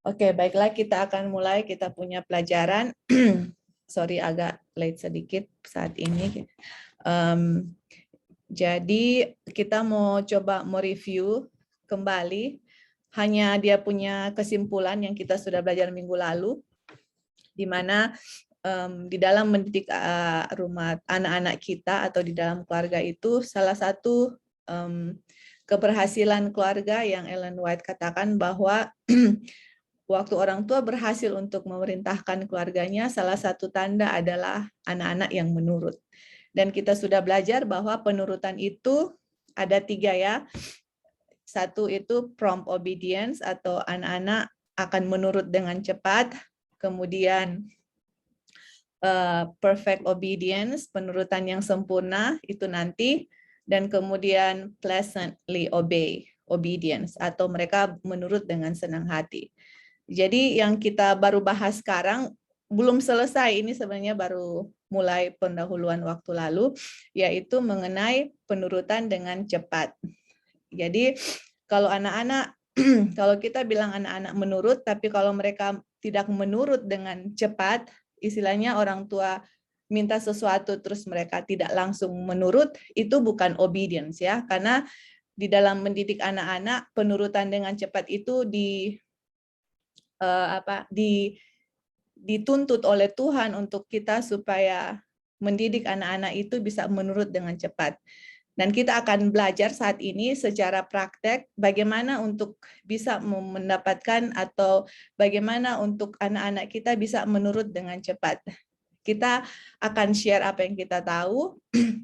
Oke, baiklah kita akan mulai. Kita punya pelajaran. Sorry agak late sedikit saat ini. Jadi kita mau coba mereview kembali. Hanya dia punya kesimpulan yang kita sudah belajar minggu lalu, di mana di dalam mendidik rumah anak-anak kita atau di dalam keluarga itu salah satu keberhasilan keluarga yang Ellen White katakan bahwa waktu orang tua berhasil untuk memerintahkan keluarganya, salah satu tanda adalah anak-anak yang menurut. Dan kita sudah belajar bahwa penurutan itu ada 3 ya. Satu itu prompt obedience atau anak-anak akan menurut dengan cepat. Kemudian perfect obedience, penurutan yang sempurna itu nanti. Dan kemudian pleasantly obedience atau mereka menurut dengan senang hati. Jadi yang kita baru bahas sekarang belum selesai, ini sebenarnya baru mulai pendahuluan waktu lalu, yaitu mengenai penurutan dengan cepat. Jadi kalau anak-anak, kalau kita bilang anak-anak menurut, tapi kalau mereka tidak menurut dengan cepat, istilahnya orang tua minta sesuatu terus mereka tidak langsung menurut, itu bukan obedience ya, karena di dalam mendidik anak-anak penurutan dengan cepat itu dituntut oleh Tuhan untuk kita supaya mendidik anak-anak itu bisa menurut dengan cepat. Dan kita akan belajar saat ini secara praktek bagaimana untuk bisa mendapatkan atau bagaimana untuk anak-anak kita bisa menurut dengan cepat. Kita akan share apa yang kita tahu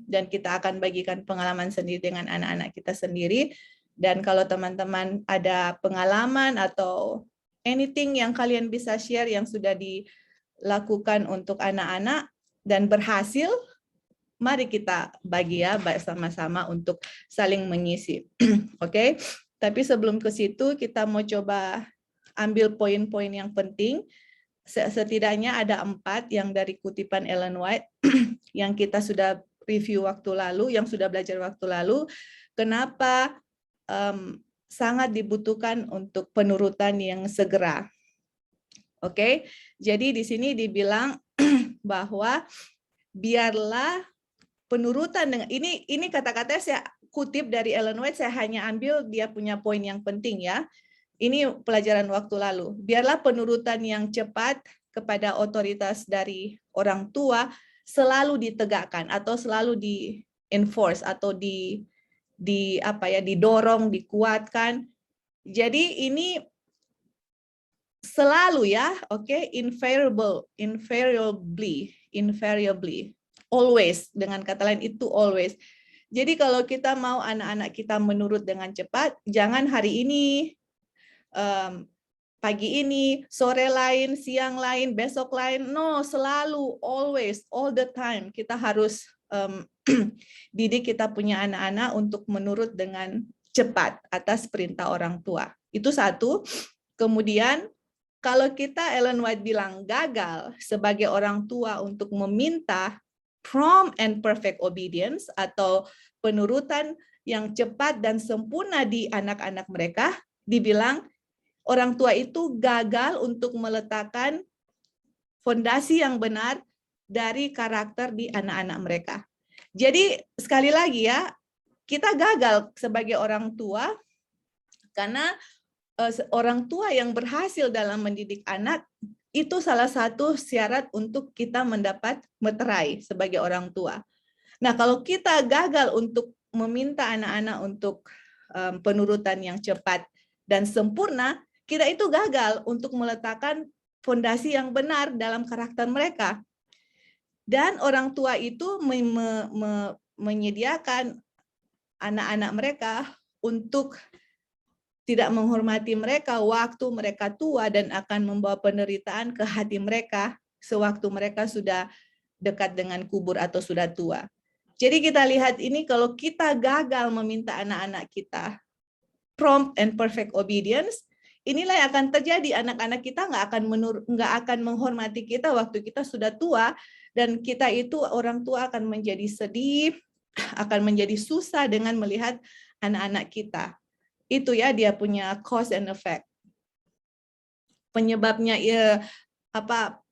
dan kita akan bagikan pengalaman sendiri dengan anak-anak kita sendiri. Dan kalau teman-teman ada pengalaman atau anything yang kalian bisa share yang sudah dilakukan untuk anak-anak dan berhasil, mari kita bagi ya bersama-sama untuk saling mengisi. Oke, tapi sebelum ke situ kita mau coba ambil poin-poin yang penting. Setidaknya ada 4 yang dari kutipan Ellen White yang kita sudah review waktu lalu, yang sudah belajar waktu lalu. Kenapa sangat dibutuhkan untuk penurutan yang segera. Oke, jadi di sini dibilang bahwa biarlah penurutan dengan ini kata-katanya saya kutip dari Ellen White, saya hanya ambil dia punya poin yang penting ya. Ini pelajaran waktu lalu. Biarlah penurutan yang cepat kepada otoritas dari orang tua selalu ditegakkan atau selalu di-enforce atau didorong, dikuatkan. Jadi ini selalu ya, oke, invariably, always, dengan kata lain itu always. Jadi kalau kita mau anak-anak kita menurut dengan cepat, jangan hari ini, pagi ini, sore lain, siang lain, besok lain, no, selalu, always, all the time, kita harus didik kita punya anak-anak untuk menurut dengan cepat atas perintah orang tua. Itu satu. Kemudian, kalau kita Ellen White bilang gagal sebagai orang tua untuk meminta prompt and perfect obedience atau penurutan yang cepat dan sempurna di anak-anak mereka, dibilang orang tua itu gagal untuk meletakkan fondasi yang benar dari karakter di anak-anak mereka. Jadi sekali lagi ya, kita gagal sebagai orang tua karena orang tua yang berhasil dalam mendidik anak itu salah satu syarat untuk kita mendapat meterai sebagai orang tua. Nah, kalau kita gagal untuk meminta anak-anak untuk penurutan yang cepat dan sempurna, kita itu gagal untuk meletakkan fondasi yang benar dalam karakter mereka. Dan orang tua itu menyediakan anak-anak mereka untuk tidak menghormati mereka waktu mereka tua dan akan membawa penderitaan ke hati mereka sewaktu mereka sudah dekat dengan kubur atau sudah tua. Jadi kita lihat ini kalau kita gagal meminta anak-anak kita prompt and perfect obedience, inilah yang akan terjadi. Anak-anak kita nggak akan menghormati kita waktu kita sudah tua, dan kita itu orang tua akan menjadi sedih, akan menjadi susah dengan melihat anak-anak kita. Itu ya dia punya cause and effect. penyebabnya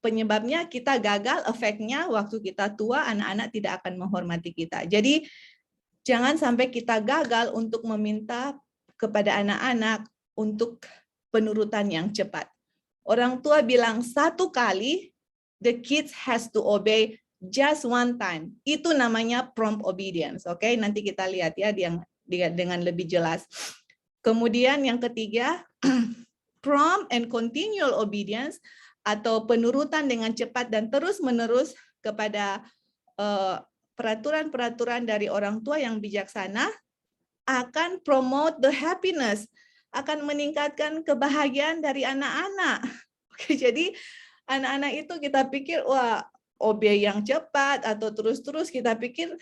penyebabnya kita gagal, efeknya waktu kita tua anak-anak tidak akan menghormati kita. Jadi jangan sampai kita gagal untuk meminta kepada anak-anak untuk penurutan yang cepat. Orang tua bilang satu kali, the kids has to obey just one time. Itu namanya prompt obedience. Oke, nanti kita lihat ya dengan lebih jelas. Kemudian yang ketiga, prompt and continual obedience atau penurutan dengan cepat dan terus-menerus kepada peraturan-peraturan dari orang tua yang bijaksana akan promote the happiness, akan meningkatkan kebahagiaan dari anak-anak. Oke, jadi anak-anak itu kita pikir, wah, obey yang cepat atau terus-terus kita pikir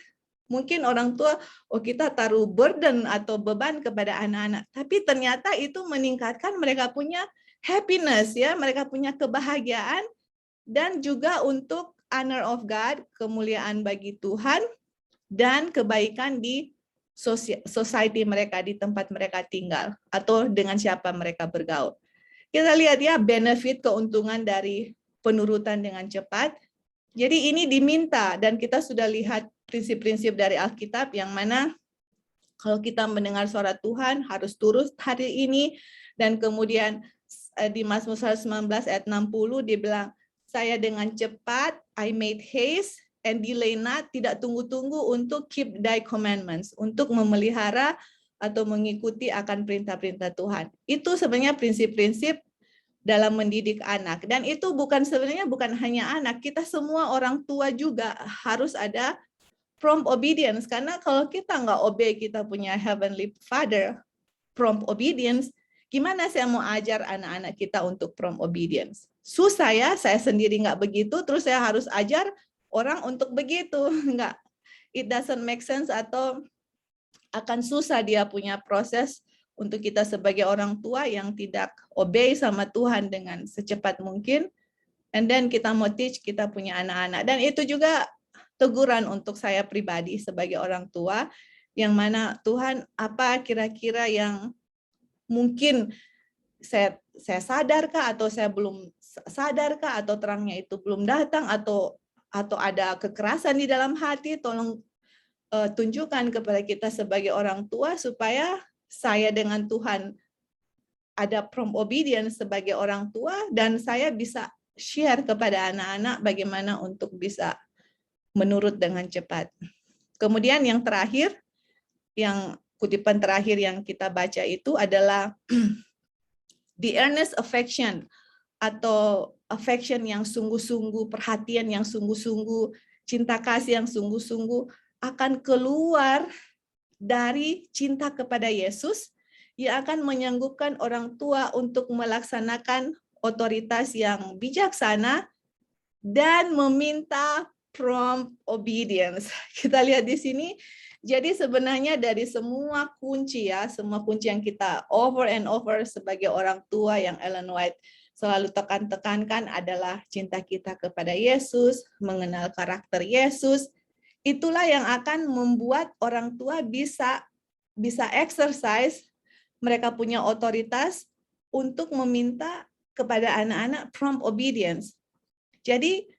mungkin orang tua, oh kita taruh burden atau beban kepada anak-anak. Tapi ternyata itu meningkatkan mereka punya happiness, ya, mereka punya kebahagiaan dan juga untuk honor of God, kemuliaan bagi Tuhan dan kebaikan di society mereka, di tempat mereka tinggal atau dengan siapa mereka bergaul. Kita lihat ya benefit keuntungan dari penurutan dengan cepat. Jadi ini diminta dan kita sudah lihat prinsip-prinsip dari Alkitab yang mana kalau kita mendengar suara Tuhan harus turut hari ini, dan kemudian di Mazmur 119 ayat 60 dibilang, saya dengan cepat, I made haste and delay not, tidak tunggu-tunggu untuk keep thy commandments, untuk memelihara atau mengikuti akan perintah-perintah Tuhan. Itu sebenarnya prinsip-prinsip dalam mendidik anak. Dan itu sebenarnya bukan hanya anak, kita semua orang tua juga harus ada prompt obedience. Karena kalau kita nggak obey kita punya Heavenly Father, prompt obedience, gimana saya mau ajar anak-anak kita untuk prompt obedience? Susah ya, saya sendiri nggak begitu, terus saya harus ajar orang untuk begitu. Nggak, it doesn't make sense, atau akan susah dia punya proses untuk kita sebagai orang tua yang tidak obey sama Tuhan dengan secepat mungkin. And then kita mau teach, kita punya anak-anak. Dan itu juga teguran untuk saya pribadi sebagai orang tua, yang mana Tuhan apa kira-kira yang mungkin saya sadarkah atau saya belum sadarkah, atau terangnya itu belum datang, atau ada kekerasan di dalam hati, tolong tunjukkan kepada kita sebagai orang tua supaya saya dengan Tuhan ada prompt obedience sebagai orang tua, dan saya bisa share kepada anak-anak bagaimana untuk bisa menurut dengan cepat. Kemudian yang terakhir, yang kutipan terakhir yang kita baca itu adalah the earnest affection, atau affection yang sungguh-sungguh, perhatian yang sungguh-sungguh, cinta kasih yang sungguh-sungguh akan keluar dari cinta kepada Yesus, yang akan menyanggupkan orang tua untuk melaksanakan otoritas yang bijaksana dan meminta prompt obedience. Kita lihat di sini, jadi sebenarnya dari semua kunci ya, semua kunci yang kita over and over sebagai orang tua yang Ellen White selalu tekankan adalah cinta kita kepada Yesus, mengenal karakter Yesus. Itulah yang akan membuat orang tua bisa exercise, mereka punya otoritas untuk meminta kepada anak-anak prompt obedience. Jadi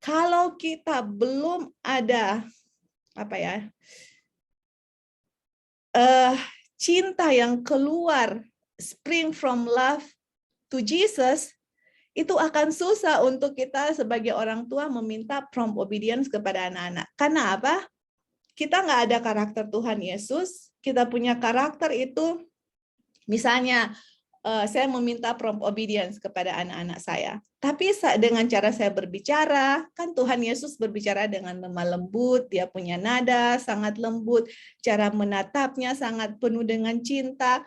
kalau kita belum ada cinta yang keluar, spring from love to Jesus, itu akan susah untuk kita sebagai orang tua meminta prompt obedience kepada anak-anak. Karena apa? Kita nggak ada karakter Tuhan Yesus, kita punya karakter itu, misalnya saya meminta prompt obedience kepada anak-anak saya. Tapi dengan cara saya berbicara, kan Tuhan Yesus berbicara dengan lemah lembut, dia punya nada sangat lembut, cara menatapnya sangat penuh dengan cinta.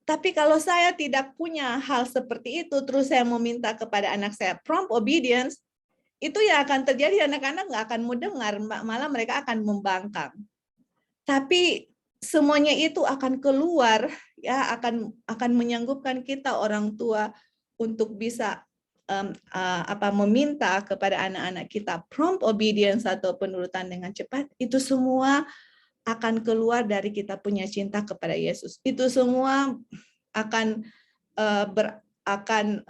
Tapi kalau saya tidak punya hal seperti itu, terus saya meminta kepada anak saya prompt obedience, itu yang akan terjadi, anak-anak nggak akan mau dengar, malah mereka akan membangkang. Tapi semuanya itu akan keluar, ya akan menyanggupkan kita orang tua untuk bisa meminta kepada anak-anak kita prompt obedience atau penurutan dengan cepat. Itu semua akan keluar dari kita punya cinta kepada Yesus. Itu semua akan akan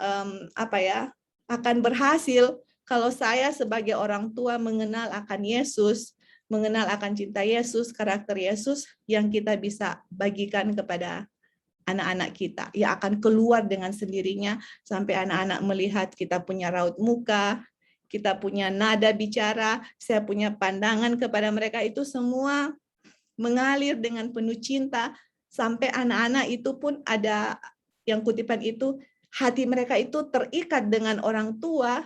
akan berhasil kalau saya sebagai orang tua mengenal akan Yesus, mengenal akan cinta Yesus, karakter Yesus yang kita bisa bagikan kepada anak-anak kita. Ya akan keluar dengan sendirinya sampai anak-anak melihat kita punya raut muka, kita punya nada bicara, saya punya pandangan kepada mereka, itu semua mengalir dengan penuh cinta sampai anak-anak itu pun ada yang kutipan itu, hati mereka itu terikat dengan orang tua,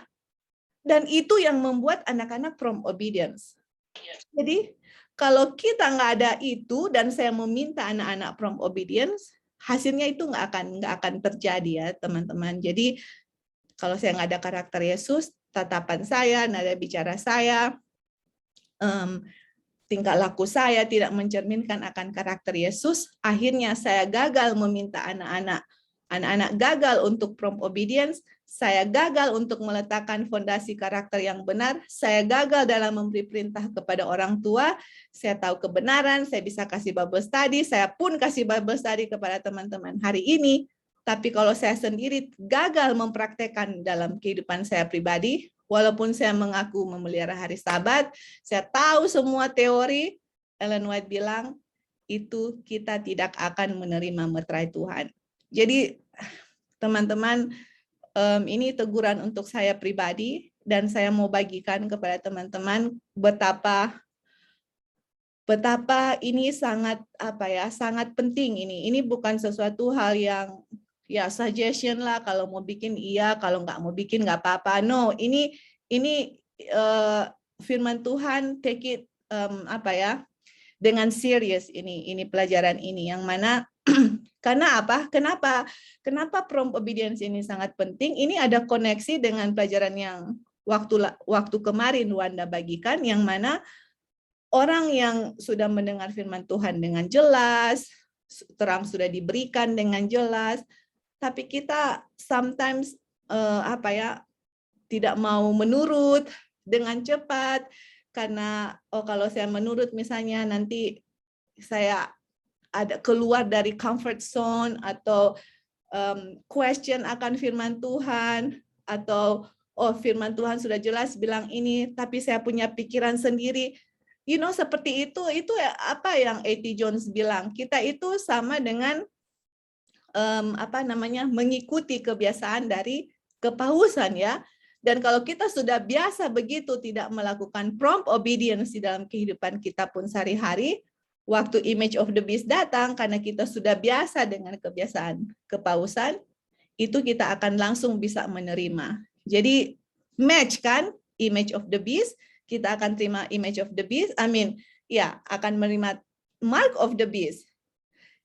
dan itu yang membuat anak-anak from obedience. Jadi kalau kita nggak ada itu dan saya meminta anak-anak from obedience, hasilnya itu nggak akan terjadi ya teman-teman. Jadi kalau saya nggak ada karakter Yesus, tatapan saya, nada bicara saya, tingkah laku saya tidak mencerminkan akan karakter Yesus, akhirnya saya gagal meminta anak-anak gagal untuk prompt obedience, saya gagal untuk meletakkan fondasi karakter yang benar, saya gagal dalam memberi perintah kepada orang tua, saya tahu kebenaran, saya bisa kasih Bible study, saya pun kasih Bible study kepada teman-teman hari ini, tapi kalau saya sendiri gagal mempraktekkan dalam kehidupan saya pribadi, walaupun saya mengaku memelihara hari Sabat, saya tahu semua teori, Ellen White bilang, itu kita tidak akan menerima meterai Tuhan. Jadi teman-teman, ini teguran untuk saya pribadi, dan saya mau bagikan kepada teman-teman betapa ini sangat sangat penting ini. Ini bukan sesuatu hal yang ya suggestion lah, kalau mau bikin iya, kalau nggak mau bikin nggak apa-apa. No, ini firman Tuhan, take it dengan serius ini pelajaran ini, yang mana karena apa? Kenapa prompt obedience ini sangat penting? Ini ada koneksi dengan pelajaran yang waktu kemarin Wanda bagikan, yang mana orang yang sudah mendengar firman Tuhan dengan jelas, terang sudah diberikan dengan jelas, tapi kita sometimes tidak mau menurut dengan cepat, karena kalau saya menurut misalnya nanti saya ada keluar dari comfort zone, atau question akan firman Tuhan, atau firman Tuhan sudah jelas bilang ini, tapi saya punya pikiran sendiri. Seperti itu apa yang A.T. Jones bilang, kita itu sama dengan mengikuti kebiasaan dari kepausan ya. Dan kalau kita sudah biasa begitu tidak melakukan prompt obedience di dalam kehidupan kita pun sehari-hari, waktu image of the beast datang, karena kita sudah biasa dengan kebiasaan kepausan, itu kita akan langsung bisa menerima. Jadi match kan image of the beast, kita akan terima image of the beast, akan menerima mark of the beast.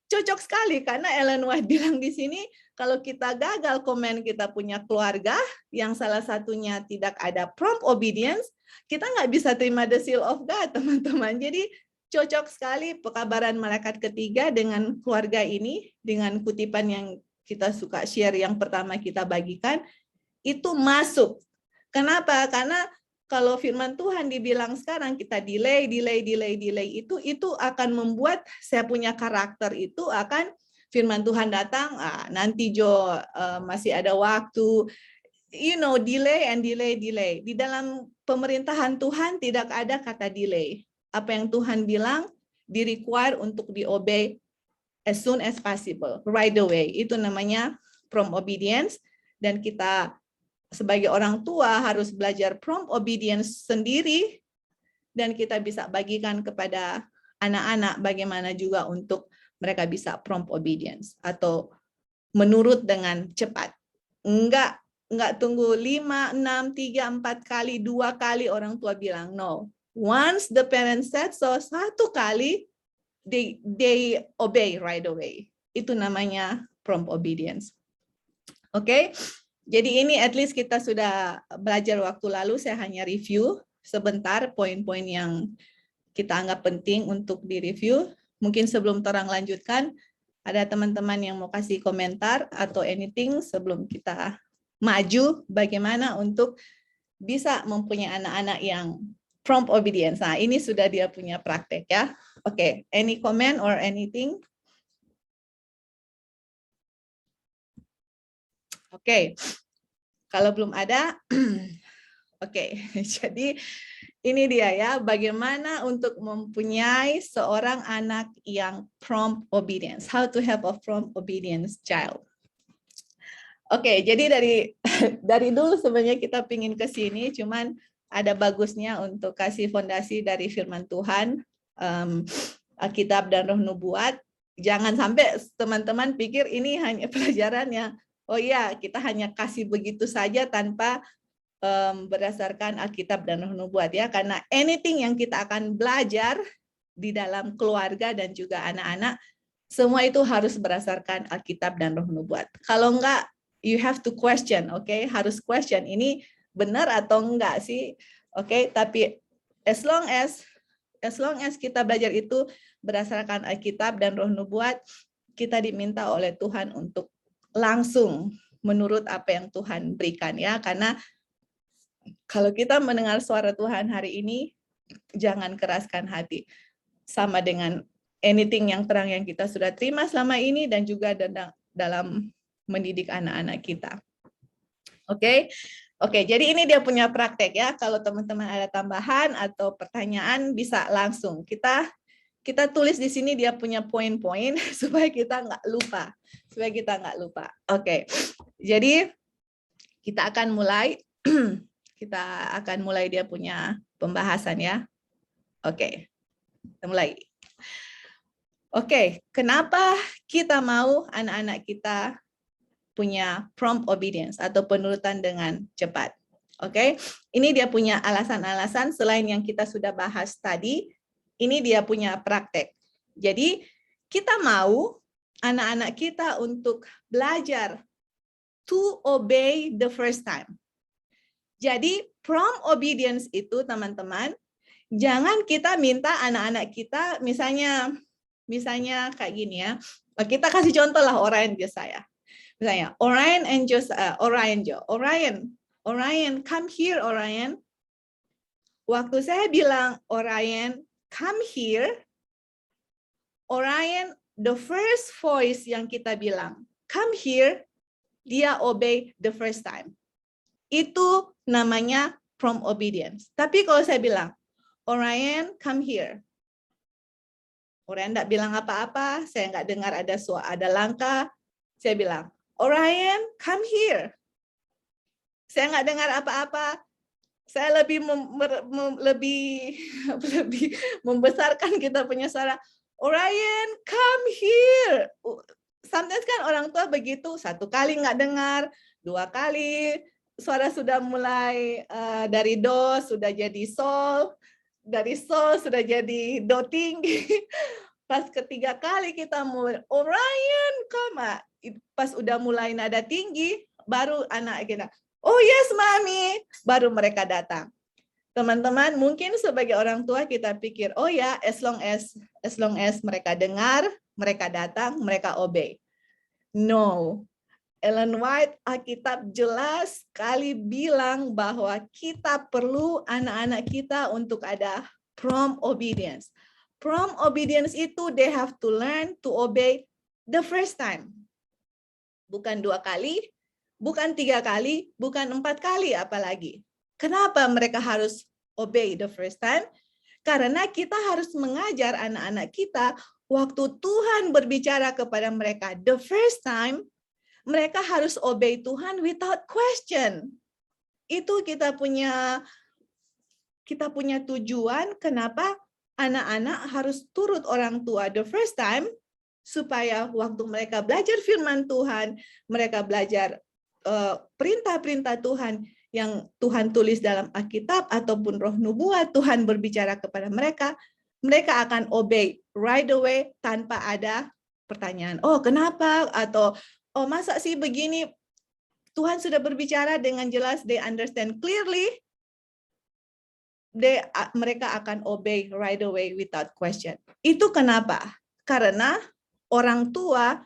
Cocok sekali karena Ellen White bilang di sini, kalau kita gagal komen kita punya keluarga yang salah satunya tidak ada prompt obedience, kita nggak bisa terima the seal of God, teman-teman. Jadi cocok sekali pekabaran malaikat ketiga dengan keluarga ini, dengan kutipan yang kita suka share yang pertama kita bagikan, itu masuk. Kenapa? Karena kalau firman Tuhan dibilang sekarang kita delay, itu akan membuat saya punya karakter itu akan firman Tuhan datang, nanti Jo masih ada waktu, delay. Di dalam pemerintahan Tuhan tidak ada kata delay. Apa yang Tuhan bilang di-require untuk di-obey as soon as possible, right away. Itu namanya prompt obedience, dan kita sebagai orang tua harus belajar prompt obedience sendiri, dan kita bisa bagikan kepada anak-anak bagaimana juga untuk mereka bisa prompt obedience atau menurut dengan cepat. Enggak tunggu 5, 6, 3, 4 kali, 2 kali orang tua bilang no. Once the parents said so, 1 kali they obey right away. Itu namanya prompt obedience. Oke. Jadi ini at least kita sudah belajar waktu lalu, saya hanya review sebentar poin-poin yang kita anggap penting untuk direview. Mungkin sebelum Torang lanjutkan, ada teman-teman yang mau kasih komentar atau anything sebelum kita maju bagaimana untuk bisa mempunyai anak-anak yang prompt obedience. Nah, ini sudah dia punya praktek ya. Oke, any comment or anything? Oke. Kalau belum ada, oke. Jadi ini dia ya, bagaimana untuk mempunyai seorang anak yang prompt obedience. How to have a prompt obedience child. Oke, jadi dari dulu sebenarnya kita pingin ke sini, cuman ada bagusnya untuk kasih fondasi dari firman Tuhan, Alkitab dan Roh Nubuat. Jangan sampai teman-teman pikir ini hanya pelajarannya. Oh iya, kita hanya kasih begitu saja tanpa berdasarkan Alkitab dan Roh Nubuat ya. Karena anything yang kita akan belajar di dalam keluarga dan juga anak-anak, semua itu harus berdasarkan Alkitab dan Roh Nubuat. Kalau enggak, you have to question, oke? Harus question, ini benar atau enggak sih? Oke, tapi as long as kita belajar itu berdasarkan Alkitab dan Roh Nubuat, kita diminta oleh Tuhan untuk langsung menurut apa yang Tuhan berikan ya. Karena kalau kita mendengar suara Tuhan hari ini, jangan keraskan hati. Sama dengan anything yang terang yang kita sudah terima selama ini dan juga dalam mendidik anak-anak kita. Oke. Oke, jadi ini dia punya praktek ya. Kalau teman-teman ada tambahan atau pertanyaan bisa langsung. Kita tulis di sini dia punya poin-poin supaya kita nggak lupa. Oke. Jadi kita akan mulai dia punya pembahasan ya. Oke. Kita mulai. Oke, kenapa kita mau anak-anak kita punya prompt obedience atau penurutan dengan cepat? Oke, ini dia punya alasan-alasan selain yang kita sudah bahas tadi. Ini dia punya praktek. Jadi kita mau anak-anak kita untuk belajar to obey the first time. Jadi prompt obedience itu teman-teman, jangan kita minta anak-anak kita misalnya kayak gini ya. Kita kasih contoh lah Orion Josiah. Misalnya Orion and Josiah, Orion, come here Orion. Waktu saya bilang Orion, come here, Orion, the first voice yang kita bilang, come here, dia obey the first time. Itu namanya prompt obedience. Tapi kalau saya bilang, Orion, come here. Orion enggak bilang apa-apa, saya enggak dengar ada langkah. Saya bilang, Orion, come here. Saya enggak dengar apa-apa. Saya lebih membesarkan kita punya suara. Orion, come here. Sometimes kan orang tua begitu, satu kali enggak dengar, dua kali suara sudah mulai dari do sudah jadi sol. Dari sol sudah jadi do tinggi. Pas ketiga kali kita mulai, Orion, come. Pas udah mulai nada tinggi, baru anak kita, oh yes, Mami. Baru mereka datang. Teman-teman, mungkin sebagai orang tua kita pikir, oh ya, as long as mereka dengar, mereka datang, mereka obey. No. Ellen White, Alkitab jelas sekali bilang bahwa kita perlu anak-anak kita untuk ada prompt obedience. Prompt obedience itu they have to learn to obey the first time. Bukan 2 kali, bukan 3 kali, bukan 4 kali apalagi. Kenapa mereka harus obey the first time? Karena kita harus mengajar anak-anak kita waktu Tuhan berbicara kepada mereka the first time, mereka harus obey Tuhan without question. Itu kita punya tujuan kenapa anak-anak harus turut orang tua the first time, supaya waktu mereka belajar firman Tuhan, mereka belajar perintah-perintah Tuhan yang Tuhan tulis dalam Alkitab ataupun Roh Nubuat, Tuhan berbicara kepada mereka, mereka akan obey right away tanpa ada pertanyaan. Oh, kenapa? Atau oh, masa sih begini? Tuhan sudah berbicara dengan jelas, they understand clearly. Mereka akan obey right away without question. Itu kenapa? Karena orang tua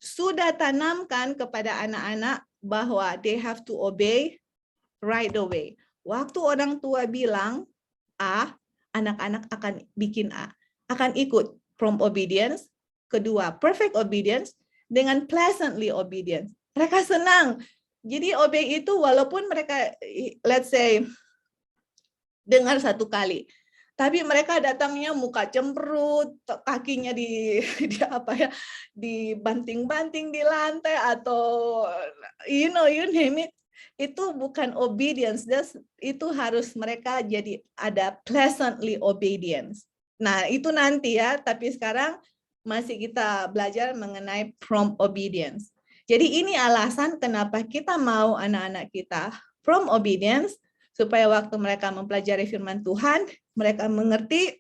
sudah tanamkan kepada anak-anak bahwa they have to obey right away. Waktu orang tua bilang A, anak-anak akan bikin A. Akan ikut prompt obedience. Kedua, perfect obedience. Dengan pleasantly obedience. Mereka senang. Jadi obey itu walaupun mereka, let's say, dengar satu kali, tapi mereka datangnya muka cemberut, kakinya di apa ya, dibanting-banting di lantai atau you name it, itu bukan obedience. Itu harus mereka jadi ada pleasantly obedience. Nah, itu nanti ya, tapi sekarang masih kita belajar mengenai prompt obedience. Jadi ini alasan kenapa kita mau anak-anak kita prompt obedience, supaya waktu mereka mempelajari firman Tuhan, mereka mengerti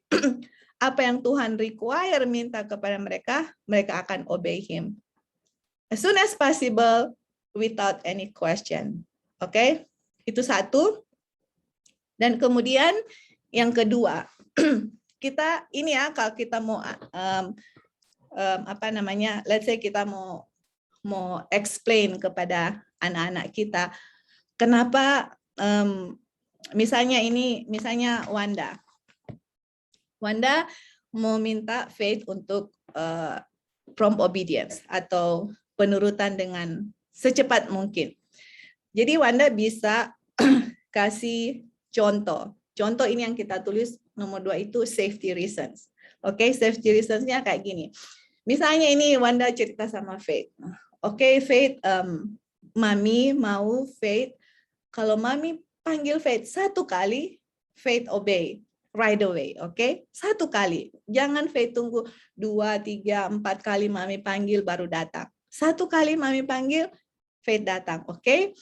apa yang Tuhan require, minta kepada mereka, mereka akan obey Him. As soon as possible, without any question. Oke? Itu satu. Dan kemudian yang kedua, kita ini ya, kalau kita mau let's say kita mau explain kepada anak-anak kita kenapa misalnya Wanda mau minta Faith untuk prompt obedience atau penurutan dengan secepat mungkin. Jadi Wanda bisa kasih contoh. Contoh ini yang kita tulis nomor 2 itu safety reasons. Oke, safety reasons-nya kayak gini. Misalnya ini Wanda cerita sama Faith. Oke, Faith, Mami mau Faith, kalau Mami panggil Faith satu kali, Faith obey right away, oke? Satu kali. Jangan Faith tunggu 2, 3, 4 kali Mami panggil baru datang. Satu kali Mami panggil, Faith datang, oke?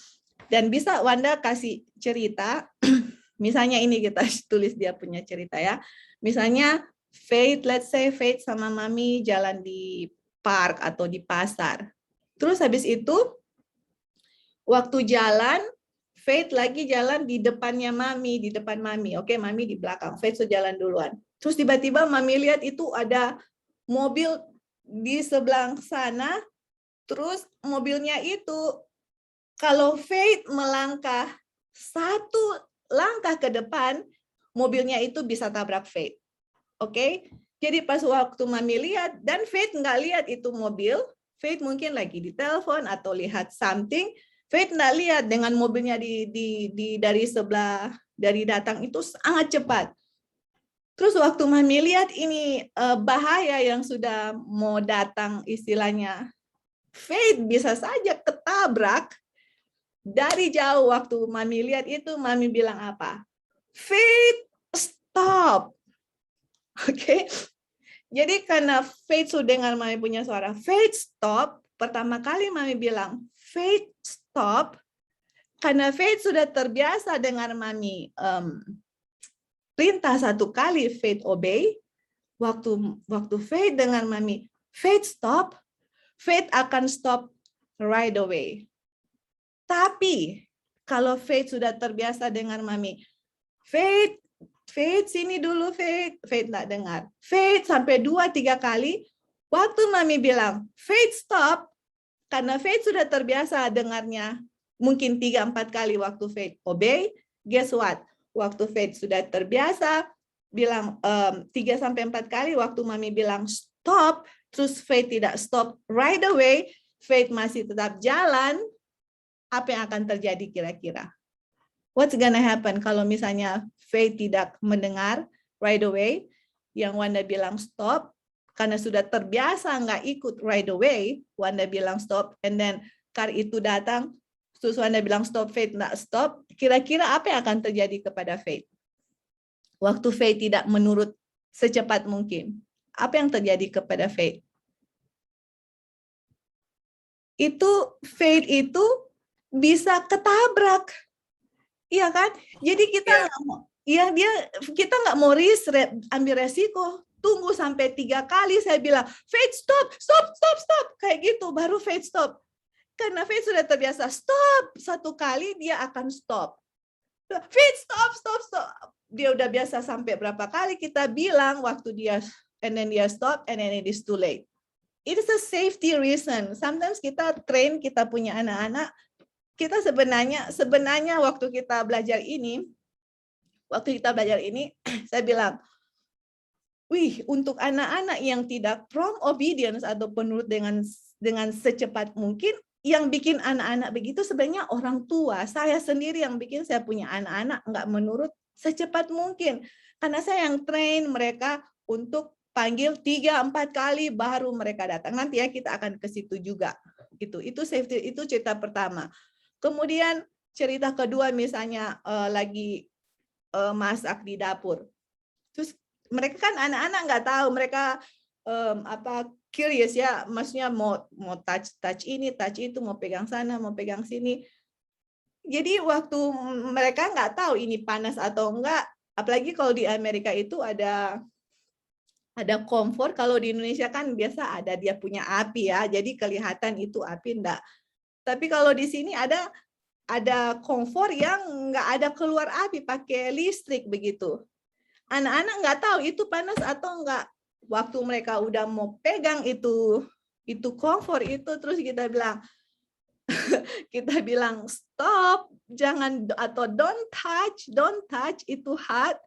Dan bisa Wanda kasih cerita, misalnya ini kita tulis dia punya cerita ya. Misalnya Faith, let's say Faith sama Mami jalan di park atau di pasar. Terus habis itu, waktu jalan, Faith lagi jalan di depannya Mami, di depan Mami. Oke, Mami di belakang. Faith sudah jalan duluan. Terus tiba-tiba Mami lihat itu ada mobil di sebelah sana. Terus mobilnya itu, kalau Faith melangkah satu langkah ke depan, mobilnya itu bisa tabrak Faith. Oke? Jadi pas waktu Mami lihat, dan Faith nggak lihat itu mobil, Faith mungkin lagi di telepon atau lihat something, Faith nggak lihat dengan mobilnya dari sebelah, dari datang itu sangat cepat. Terus waktu Mami lihat ini bahaya yang sudah mau datang istilahnya, Faith bisa saja ketabrak. Dari jauh waktu Mami lihat itu, Mami bilang apa? Faith, stop. Oke. Jadi karena Faith sudah dengar Mami punya suara, Faith, stop. Pertama kali Mami bilang, Faith, stop. Karena Faith sudah terbiasa dengar Mami perintah satu kali, Faith obey. Waktu Faith dengar Mami, Faith, stop. Faith akan stop right away. Tapi kalau Faith sudah terbiasa dengar Mami, Faith, sini dulu, Faith nggak dengar. Faith sampai 2-3 kali, waktu Mami bilang, Faith stop, karena Faith sudah terbiasa dengarnya, mungkin 3-4 kali waktu Faith obey, guess what? Waktu Faith sudah terbiasa, bilang 3-4 kali, waktu Mami bilang stop, terus Faith tidak stop right away, Faith masih tetap jalan, apa yang akan terjadi kira-kira? What's gonna happen kalau misalnya Faith tidak mendengar right away, yang Wanda bilang stop, karena sudah terbiasa nggak ikut right away, Wanda bilang stop, and then car itu datang, terus Wanda bilang stop, Faith nggak stop, kira-kira apa yang akan terjadi kepada Faith? Waktu Faith tidak menurut secepat mungkin, apa yang terjadi kepada Faith? Faith itu bisa ketabrak. Iya kan? Jadi kita nggak mau, kita nggak mau ambil resiko. Tunggu sampai 3 kali saya bilang, Faith stop, kayak gitu baru Faith stop. Karena Faith sudah terbiasa stop, 1 kali dia akan stop. Faith stop. Dia udah biasa sampai berapa kali kita bilang waktu dia, and then dia stop, and then it is too late. It is a safety reason. Sometimes kita train, kita punya anak-anak, kita sebenarnya waktu kita belajar ini, saya bilang, untuk anak-anak yang tidak prompt obedience atau penurut dengan secepat mungkin, yang bikin anak-anak begitu sebenarnya orang tua. Saya sendiri yang bikin saya punya anak-anak nggak menurut secepat mungkin. Karena saya yang train mereka untuk panggil 3-4 kali baru mereka datang. Nanti ya kita akan ke situ juga. Itu safety, itu cerita pertama. Kemudian cerita kedua misalnya lagi masak di dapur. Terus mereka kan anak-anak nggak tahu, mereka curious ya, maksudnya mau touch ini, touch itu, mau pegang sana, mau pegang sini. Jadi waktu mereka nggak tahu ini panas atau enggak, apalagi kalau di Amerika itu ada kompor, kalau di Indonesia kan biasa ada dia punya api ya, jadi kelihatan itu api enggak. Tapi kalau di sini ada kompor yang nggak ada keluar api, pakai listrik begitu. Anak-anak nggak tahu itu panas atau enggak. Waktu mereka udah mau pegang itu kompor itu, terus kita bilang stop, jangan, atau don't touch, itu hot,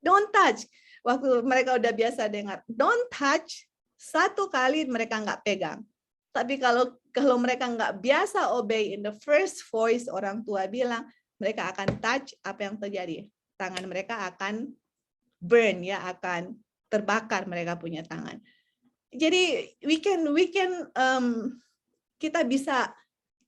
don't touch. Waktu mereka udah biasa dengar don't touch, satu kali mereka nggak pegang. Tapi kalau mereka nggak biasa obey in the first voice orang tua bilang, mereka akan touch, apa yang terjadi? Tangan mereka akan burn ya, akan terbakar mereka punya tangan. Jadi kita bisa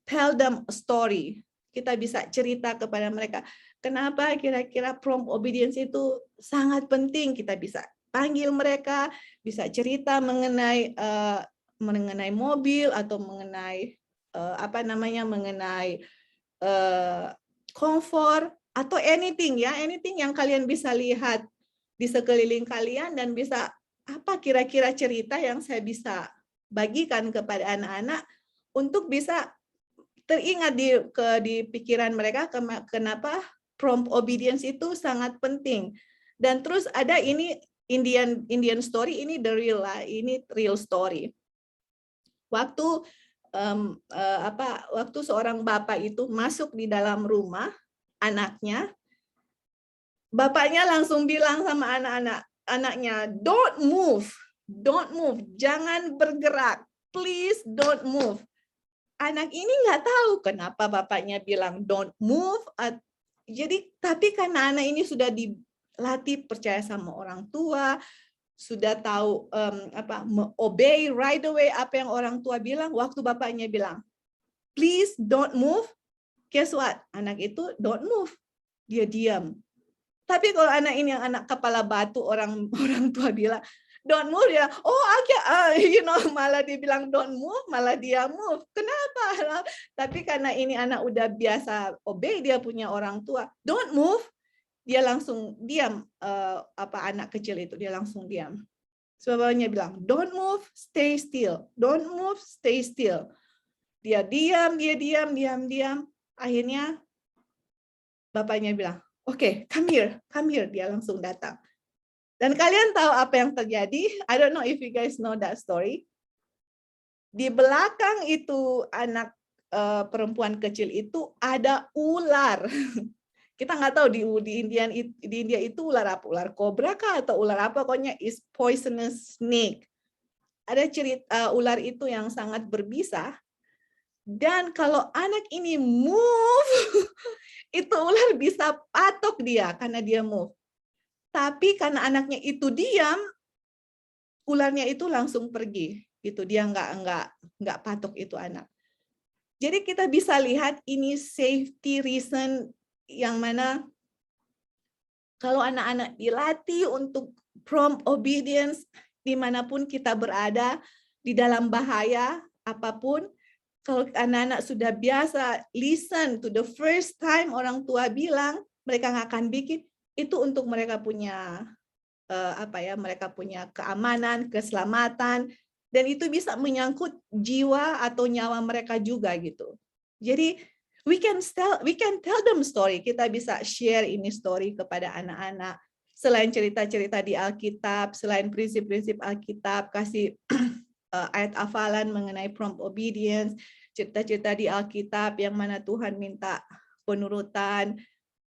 tell them a story. Kita bisa cerita kepada mereka kenapa kira-kira prompt obedience itu sangat penting. Kita bisa panggil mereka, bisa cerita mengenai mobil atau mengenai mengenai komfort atau anything yang kalian bisa lihat di sekeliling kalian, dan bisa apa kira-kira cerita yang saya bisa bagikan kepada anak-anak untuk bisa teringat di pikiran mereka kenapa prompt obedience itu sangat penting. Dan terus ada ini Indian story, ini the real lah, ini real story. Waktu waktu seorang bapak itu masuk di dalam rumah anaknya, bapaknya langsung bilang sama anaknya, don't move, jangan bergerak, please don't move. Anak ini nggak tahu kenapa bapaknya bilang don't move. Jadi tapi karena anak ini sudah dilatih percaya sama orang tua, sudah tahu obey right away apa yang orang tua bilang. Waktu bapaknya bilang please don't move, guess what? Anak itu don't move, dia diam. Tapi kalau anak ini yang anak kepala batu, orang tua bilang don't move, ya malah dia bilang don't move, malah dia move. Kenapa? Tapi karena ini anak udah biasa obey, dia punya orang tua don't move, dia langsung diam. Anak kecil itu dia langsung diam. Sebabnya bilang don't move, stay still, don't move, stay still. Dia diam. Akhirnya bapaknya bilang, "Oke, come here." Dia langsung datang. Dan kalian tahu apa yang terjadi? I don't know if you guys know that story. Di belakang itu anak perempuan kecil itu ada ular. Kita nggak tahu di India itu ular apa? Ular kobra kah atau ular apa? Pokoknya is poisonous snake. Ada cerita ular itu yang sangat berbisa. Dan kalau anak ini move, itu ular bisa patok dia karena dia move. Tapi karena anaknya itu diam, ularnya itu langsung pergi. Gitu, dia nggak patok itu anak. Jadi kita bisa lihat ini safety reason yang mana kalau anak-anak dilatih untuk prompt obedience dimanapun kita berada, di dalam bahaya apapun, kalau anak-anak sudah biasa listen to the first time orang tua bilang, mereka nggak akan bikin, itu untuk mereka punya mereka punya keamanan, keselamatan, dan itu bisa menyangkut jiwa atau nyawa mereka juga gitu. Jadi we can tell them story. Kita bisa share ini story kepada anak-anak. Selain cerita-cerita di Alkitab, selain prinsip-prinsip Alkitab, kasih ayat hafalan mengenai prompt obedience, cerita-cerita di Alkitab yang mana Tuhan minta penurutan.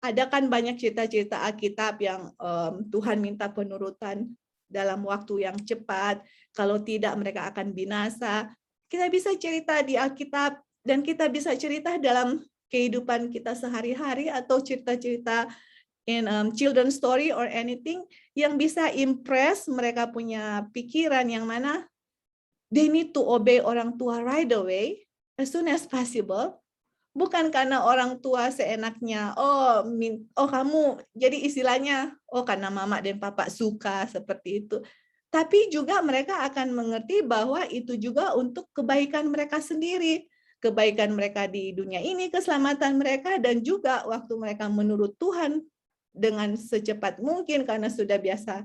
Ada kan banyak cerita-cerita Alkitab yang Tuhan minta penurutan dalam waktu yang cepat. Kalau tidak mereka akan binasa. Kita bisa cerita di Alkitab Dan kita bisa cerita dalam kehidupan kita sehari-hari atau cerita-cerita in children story or anything yang bisa impress mereka punya pikiran yang mana they need to obey orang tua right away as soon as possible. Bukan karena orang tua seenaknya, oh kamu, jadi istilahnya, oh karena mama dan papa suka seperti itu. Tapi juga mereka akan mengerti bahwa itu juga untuk kebaikan mereka sendiri. Kebaikan mereka di dunia ini, keselamatan mereka, dan juga waktu mereka menurut Tuhan dengan secepat mungkin, karena sudah biasa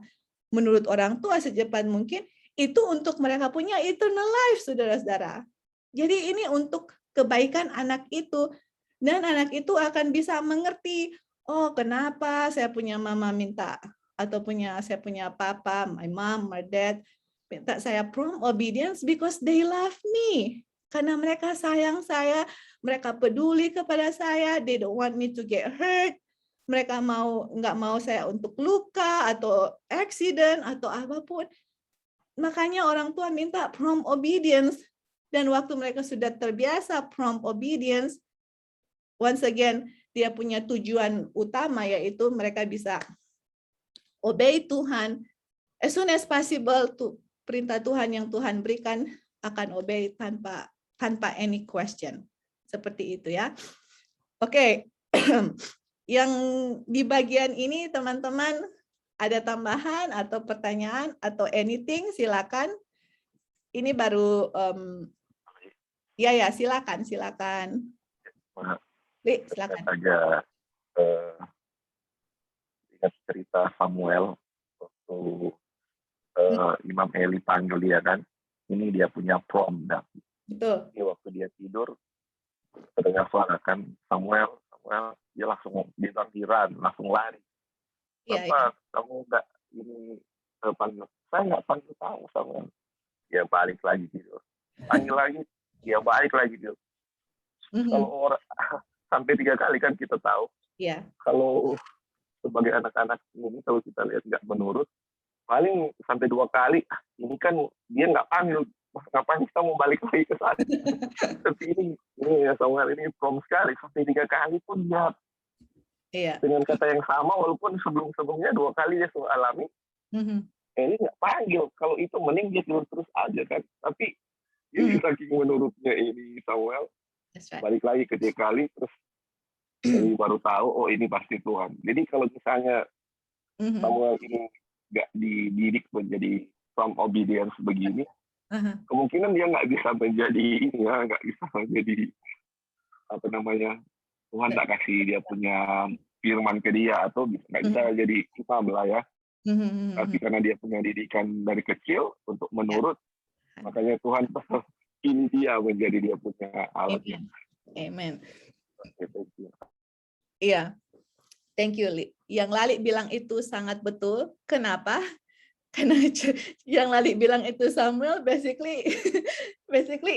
menurut orang tua secepat mungkin, itu untuk mereka punya eternal life, saudara-saudara. Jadi ini untuk kebaikan anak itu, dan anak itu akan bisa mengerti, oh kenapa saya punya mama minta, atau saya punya papa, my mom, my dad, minta saya prompt obedience because they love me. Karena mereka sayang saya, mereka peduli kepada saya, they don't want me to get hurt, mereka nggak mau saya untuk luka, atau accident, atau apapun. Makanya orang tua minta prompt obedience. Dan waktu mereka sudah terbiasa prompt obedience, once again, dia punya tujuan utama, yaitu mereka bisa obey Tuhan. As soon as possible, perintah Tuhan yang Tuhan berikan akan obey tanpa any question. Seperti itu ya. Oke. Yang di bagian ini teman-teman ada tambahan atau pertanyaan atau anything, silakan. Ini baru ya silakan. Li, silakan. Saja ingat cerita Samuel waktu Imam Eli panggil dia kan. Ini dia punya prom dah. Betul. Ini waktu dia tidur terdengar suara kan Samuel, dia langsung dibantiran, langsung lari. Bapak, kamu nggak ini panggil? Saya nggak panggil kamu Samuel. Dia balik lagi tidur. Panggil lagi, dia balik lagi tidur. Kalau orang sampai 3 kali kan kita tahu. Yeah. Kalau sebagai anak-anak ini kalau kita lihat nggak menurut, paling sampai 2 kali. Ini kan dia nggak panggil, ngapain kita mau balik lagi ke sana? Tapi ini ya Samuel ini prom sekali, sampai 3 kali pun dia dengan kata yang sama, walaupun sebelumnya 2 kali dia sudah alami. Ini nggak panggil, kalau itu mending dia terus aja kan. Tapi ini saking menurutnya ini Samuel, balik lagi ke 3 kali, terus jadi baru tahu, oh ini pasti Tuhan. Jadi kalau misalnya Samuel ini nggak dididik menjadi from obedience begini, kemungkinan dia nggak bisa menjadi ini ya, nggak bisa menjadi apa namanya, Tuhan tak kasih dia punya firman ke dia, atau nggak bisa jadi imam lah ya. Tapi karena dia punya didikan dari kecil untuk menurut, makanya Tuhan ini dia menjadi dia punya alatnya. Amen. Iya, thank you, Li. Yang Lali bilang itu sangat betul. Kenapa? Karena yang Lali bilang itu Samuel, basically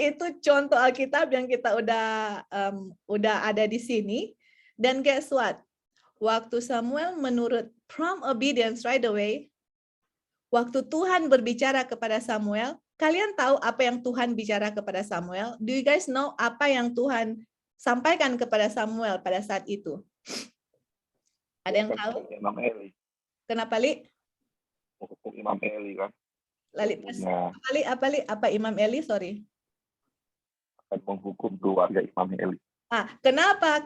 itu contoh Alkitab yang kita udah ada di sini. Dan guess what? Waktu Samuel menurut prompt obedience right away, waktu Tuhan berbicara kepada Samuel, kalian tahu apa yang Tuhan bicara kepada Samuel? Do you guys know apa yang Tuhan sampaikan kepada Samuel pada saat itu? Ada yang tahu? Imam Eli. Kenapa, Li? Hukum Imam Eli kan. Lali, apa Imam Eli? Sorry. Akan menghukum keluarga Imam Eli. Kenapa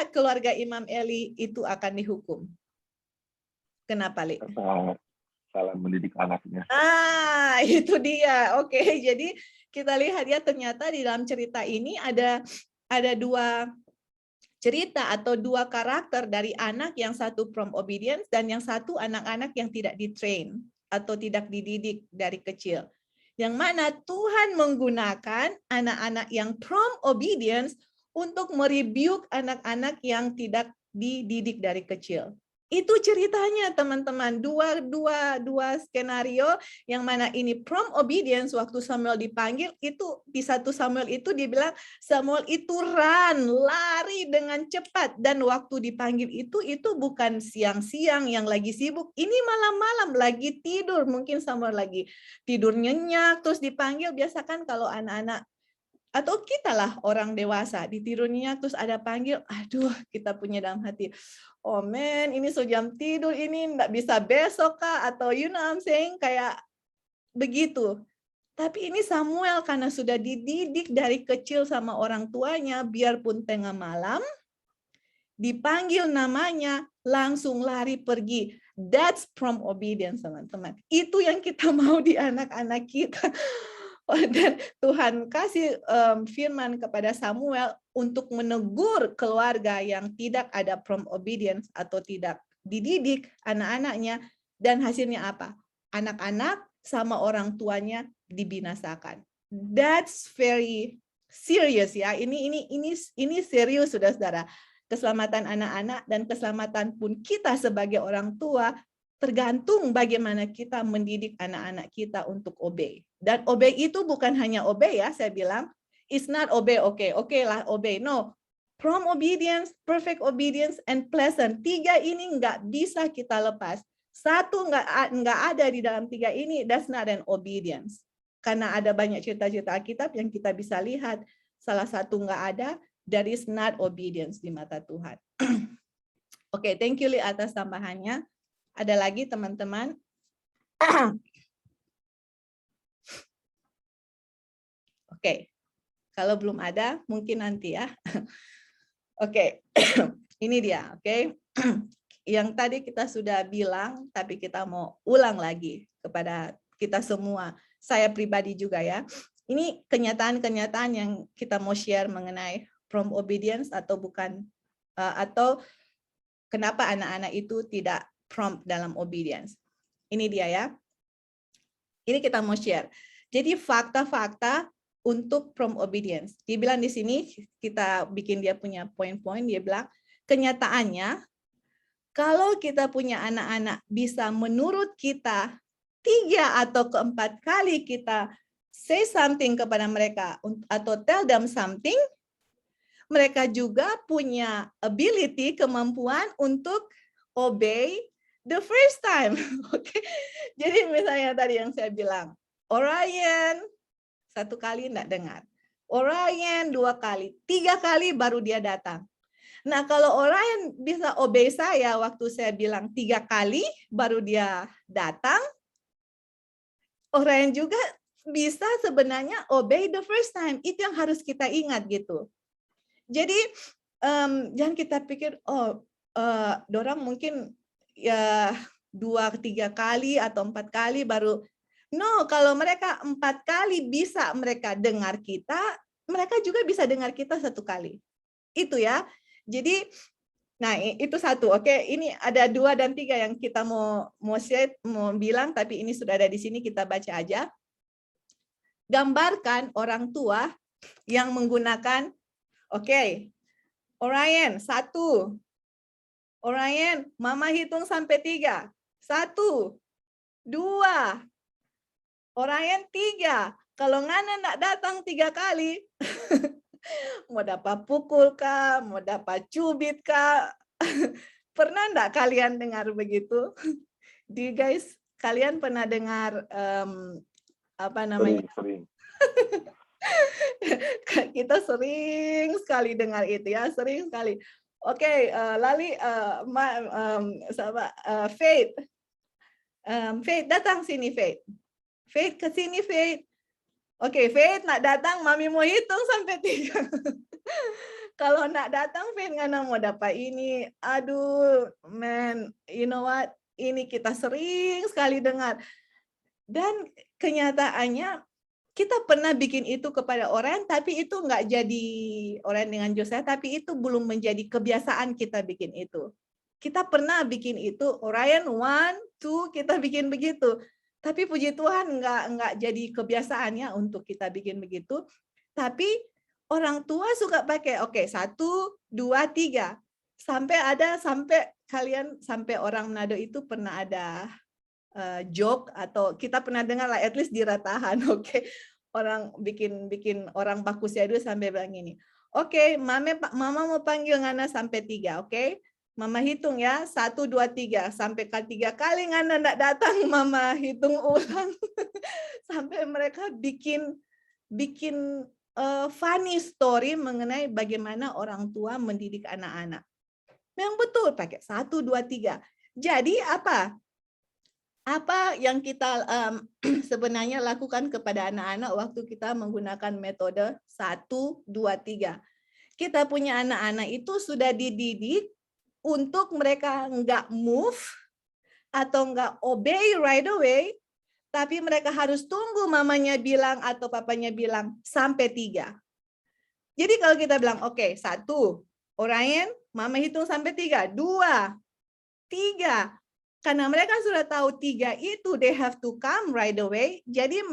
keluarga Imam Eli itu akan dihukum? Kenapa, Li? Karena salah mendidik anaknya. Itu dia. Oke, jadi kita lihat ya, ternyata di dalam cerita ini ada 2 cerita atau 2 karakter dari anak, yang satu prompt obedience dan yang satu anak-anak yang tidak ditrain atau tidak dididik dari kecil. Yang mana Tuhan menggunakan anak-anak yang prompt obedience untuk merebuke anak-anak yang tidak dididik dari kecil. Itu ceritanya teman-teman, dua skenario, yang mana ini prompt obedience waktu Samuel dipanggil, itu di 1 Samuel itu dibilang Samuel itu lari dengan cepat, dan waktu dipanggil itu bukan siang-siang yang lagi sibuk, ini malam-malam lagi tidur, mungkin Samuel lagi tidur nyenyak terus dipanggil. Biasa kan kalau anak-anak Atau kita lah orang dewasa ditidurnya terus ada panggil, aduh kita punya dalam hati, oh man ini jam tidur ini nggak bisa besok kah, atau you know what I'm saying, kayak begitu. Tapi ini Samuel karena sudah dididik dari kecil sama orang tuanya, biarpun tengah malam, dipanggil namanya, langsung lari pergi. That's prompt obedience, teman-teman. Itu yang kita mau di anak-anak kita. Dan Tuhan kasih firman kepada Samuel untuk menegur keluarga yang tidak ada prompt obedience atau tidak dididik anak-anaknya, dan hasilnya apa? Anak-anak sama orang tuanya dibinasakan. That's very serious ya. Ini serius saudara-saudara. Keselamatan anak-anak dan keselamatan pun kita sebagai orang tua tergantung bagaimana kita mendidik anak-anak kita untuk obey. Dan obey itu bukan hanya obey ya, saya bilang. It's not obey, okay lah obey. No, prompt obedience, perfect obedience, and pleasant. 3 ini nggak bisa kita lepas. 1 nggak ada di dalam 3 ini, that's not an obedience. Karena ada banyak cerita-cerita Alkitab yang kita bisa lihat. Salah satu nggak ada, that is not obedience di mata Tuhan. Oke, thank you Li atas tambahannya. Ada lagi teman-teman? Oke, kalau belum ada mungkin nanti ya. Oke, ini dia. Oke, yang tadi kita sudah bilang, tapi kita mau ulang lagi kepada kita semua. Saya pribadi juga ya. Ini kenyataan-kenyataan yang kita mau share mengenai prompt obedience atau bukan, atau kenapa anak-anak itu tidak prompt dalam obedience. Ini dia ya. Ini kita mau share. Jadi fakta-fakta untuk prompt obedience. Dia bilang di sini, kita bikin dia punya poin-poin, dia bilang, kenyataannya, kalau kita punya anak-anak bisa menurut kita 3 atau 4 kali kita say something kepada mereka atau tell them something, mereka juga punya ability, kemampuan untuk obey the first time. Oke. Jadi misalnya tadi yang saya bilang, Orion 1 kali enggak dengar. Orion 2 kali, 3 kali baru dia datang. Nah, kalau Orion bisa obey saya waktu saya bilang 3 kali baru dia datang, Orion juga bisa sebenarnya obey the first time. Itu yang harus kita ingat gitu. Jadi jangan kita pikir dorang mungkin ya 2-3 kali atau 4 kali baru. No, kalau mereka 4 kali bisa mereka dengar kita, mereka juga bisa dengar kita 1 kali. Itu ya. Jadi, nah itu 1. Oke, ini ada 2 dan 3 yang kita mau share, mau bilang, tapi ini sudah ada di sini, kita baca aja. Gambarkan orang tua yang menggunakan, oke, Orion 1. Orion, mama hitung sampai 3. 1, 2. Orion 3. Kalau Ngana nak datang 3 kali, mau dapat pukul kah, mau dapat cubit kah? Pernah enggak kalian dengar begitu? Guys, kalian pernah dengar apa namanya? Sering. Kita sering sekali dengar itu ya, sering sekali. Oke, Lali, Faith. Faith, datang sini, Faith. Faith, ke sini, Faith. Oke, Faith nak datang, Mami mau hitung sampai 3. Kalau nak datang, Faith nggak mau dapat ini. Aduh, man, you know what? Ini kita sering sekali dengar. Dan kenyataannya, kita pernah bikin itu kepada orang, tapi itu nggak jadi orang dengan Josiah, tapi itu belum menjadi kebiasaan kita bikin itu. Kita pernah bikin itu, Orion 1, 2, kita bikin begitu. Tapi puji Tuhan nggak jadi kebiasaannya untuk kita bikin begitu. Tapi orang tua suka pakai, oke, 1, 2, 3. Sampai kalian, sampai orang Manado itu pernah ada joke, atau kita pernah dengar lah, at least di Ratahan, oke. Orang bikin orang baku siadu sampai bilang gini, oke, mama mau panggil Ngana sampai 3, oke? Mama hitung ya, 1, 2, 3. Sampai 3 kali Ngana enggak datang, Mama hitung ulang. Sampai mereka bikin funny story mengenai bagaimana orang tua mendidik anak-anak. Memang betul pakai 1, 2, 3. Jadi apa? Apa yang kita sebenarnya lakukan kepada anak-anak waktu kita menggunakan metode 1, 2, 3. Kita punya anak-anak itu sudah dididik untuk mereka nggak move atau nggak obey right away, tapi mereka harus tunggu mamanya bilang atau papanya bilang sampai 3. Jadi kalau kita bilang, oke, 1, Orion, mama hitung sampai 3, 2, 3. Karena mereka sudah tahu 3 itu they have to come right away. Jadi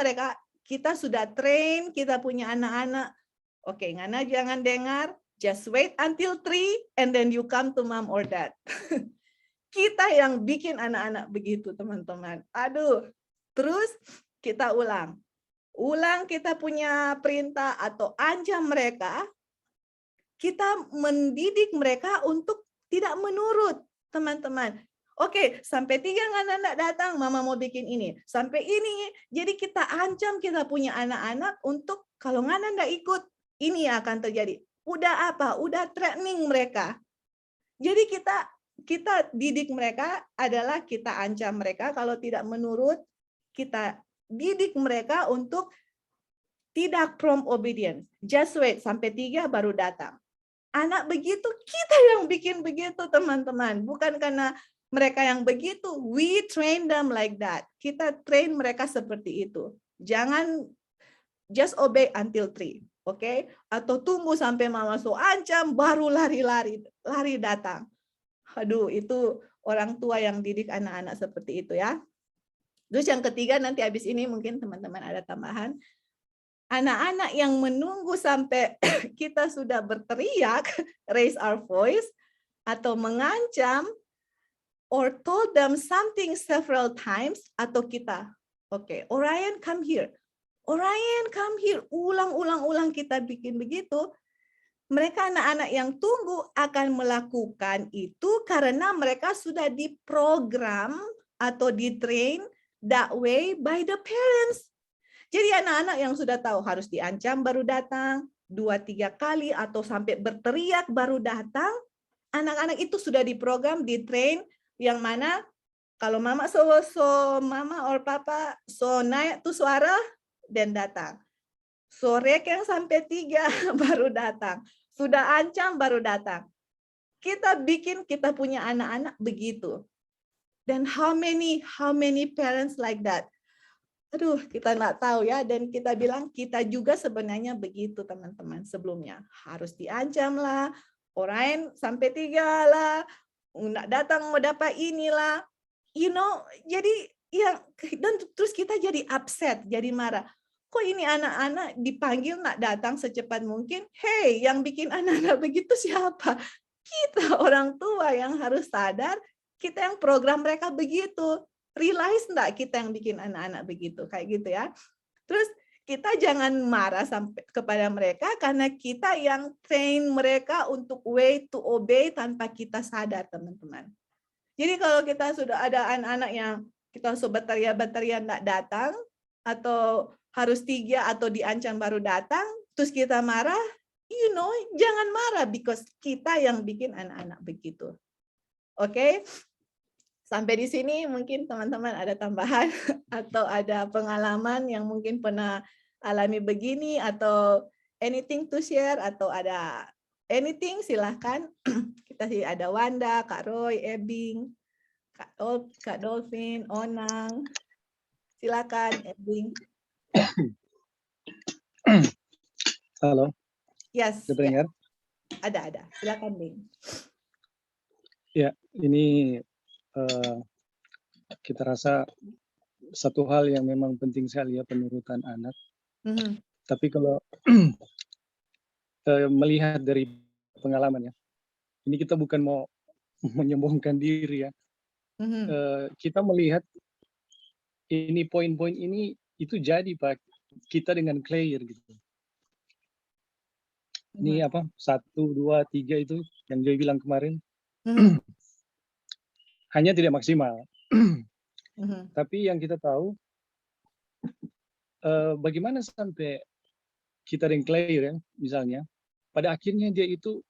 kita sudah train, kita punya anak-anak. Oke, Ngana jangan dengar, just wait until 3 and then you come to mom or dad. Kita yang bikin anak-anak begitu, teman-teman. Aduh. Terus kita ulang. Ulang kita punya perintah atau ancam mereka. Kita mendidik mereka untuk tidak menurut, teman-teman. Oke, sampai 3 anak datang, mama mau bikin ini. Sampai ini, jadi kita ancam kita punya anak-anak untuk kalau Ngana nggak ikut, ini yang akan terjadi. Udah apa? Udah training mereka. Jadi kita didik mereka adalah kita ancam mereka kalau tidak menurut, kita didik mereka untuk tidak prompt obedience. Just wait sampai 3 baru datang. Anak begitu, kita yang bikin begitu, teman-teman. Bukan karena mereka yang begitu, we train them like that. Kita train mereka seperti itu. Jangan just obey until 3, oke? Atau tunggu sampai mama so ancam, baru lari datang. Aduh, itu orang tua yang didik anak-anak seperti itu ya. Terus yang ketiga, nanti habis ini mungkin teman-teman ada tambahan. Anak-anak yang menunggu sampai kita sudah berteriak, raise our voice, atau mengancam, or told them something several times, atau kita, oke, Orion come here. Orion come here. Ulang-ulang kita bikin begitu. Mereka anak-anak yang tunggu akan melakukan itu karena mereka sudah diprogram atau ditrain that way by the parents. Jadi anak-anak yang sudah tahu harus diancam baru datang, 2-3 kali atau sampai berteriak baru datang, anak-anak itu sudah diprogram, ditrain, yang mana kalau mama mama or papa naik tuh suara dan datang. Sore yang sampai 3 baru datang. Sudah ancam baru datang. Kita punya anak-anak begitu. Dan how many parents like that? Aduh, kita nggak tahu ya. Dan kita bilang kita juga sebenarnya begitu, teman-teman, sebelumnya. Harus diancam lah, orang sampai 3 lah, nggak datang mau dapat inilah. Jadi dan terus kita jadi upset, jadi marah. Kok ini anak-anak dipanggil nggak datang secepat mungkin? Hey, yang bikin anak-anak begitu siapa? Kita orang tua yang harus sadar, kita yang program mereka begitu. Realize enggak kita yang bikin anak-anak begitu, kayak gitu ya. Terus kita jangan marah sampai kepada mereka karena kita yang train mereka untuk way to obey tanpa kita sadar, teman-teman. Jadi kalau kita sudah ada anak-anak yang kita berteriak-berteriak enggak datang, atau harus 3 atau diancam baru datang, terus kita marah, jangan marah because kita yang bikin anak-anak begitu. Oke? Sampai di sini mungkin teman-teman ada tambahan atau ada pengalaman yang mungkin pernah alami begini atau anything to share atau ada anything, silahkan. Kita sih ada Wanda, Kak Roy, Ebing, Kak Dolphin, Onang. Silakan Ebing. Halo. Yes. Terdengar? Ada. Silakan, Bing. Ya, ini kita rasa satu hal yang memang penting sekali ya, penurutan anak. Tapi kalau melihat dari pengalaman ya, ini kita bukan mau menyombongkan diri ya. Kita melihat ini poin-poin ini itu jadi Pak, kita dengan clear gitu. Ini apa 1, 2, 3 itu yang Joy bilang kemarin. Hanya tidak maksimal. Tapi yang kita tahu bagaimana sampai kita dan Claire ya, misalnya, pada akhirnya dia itu,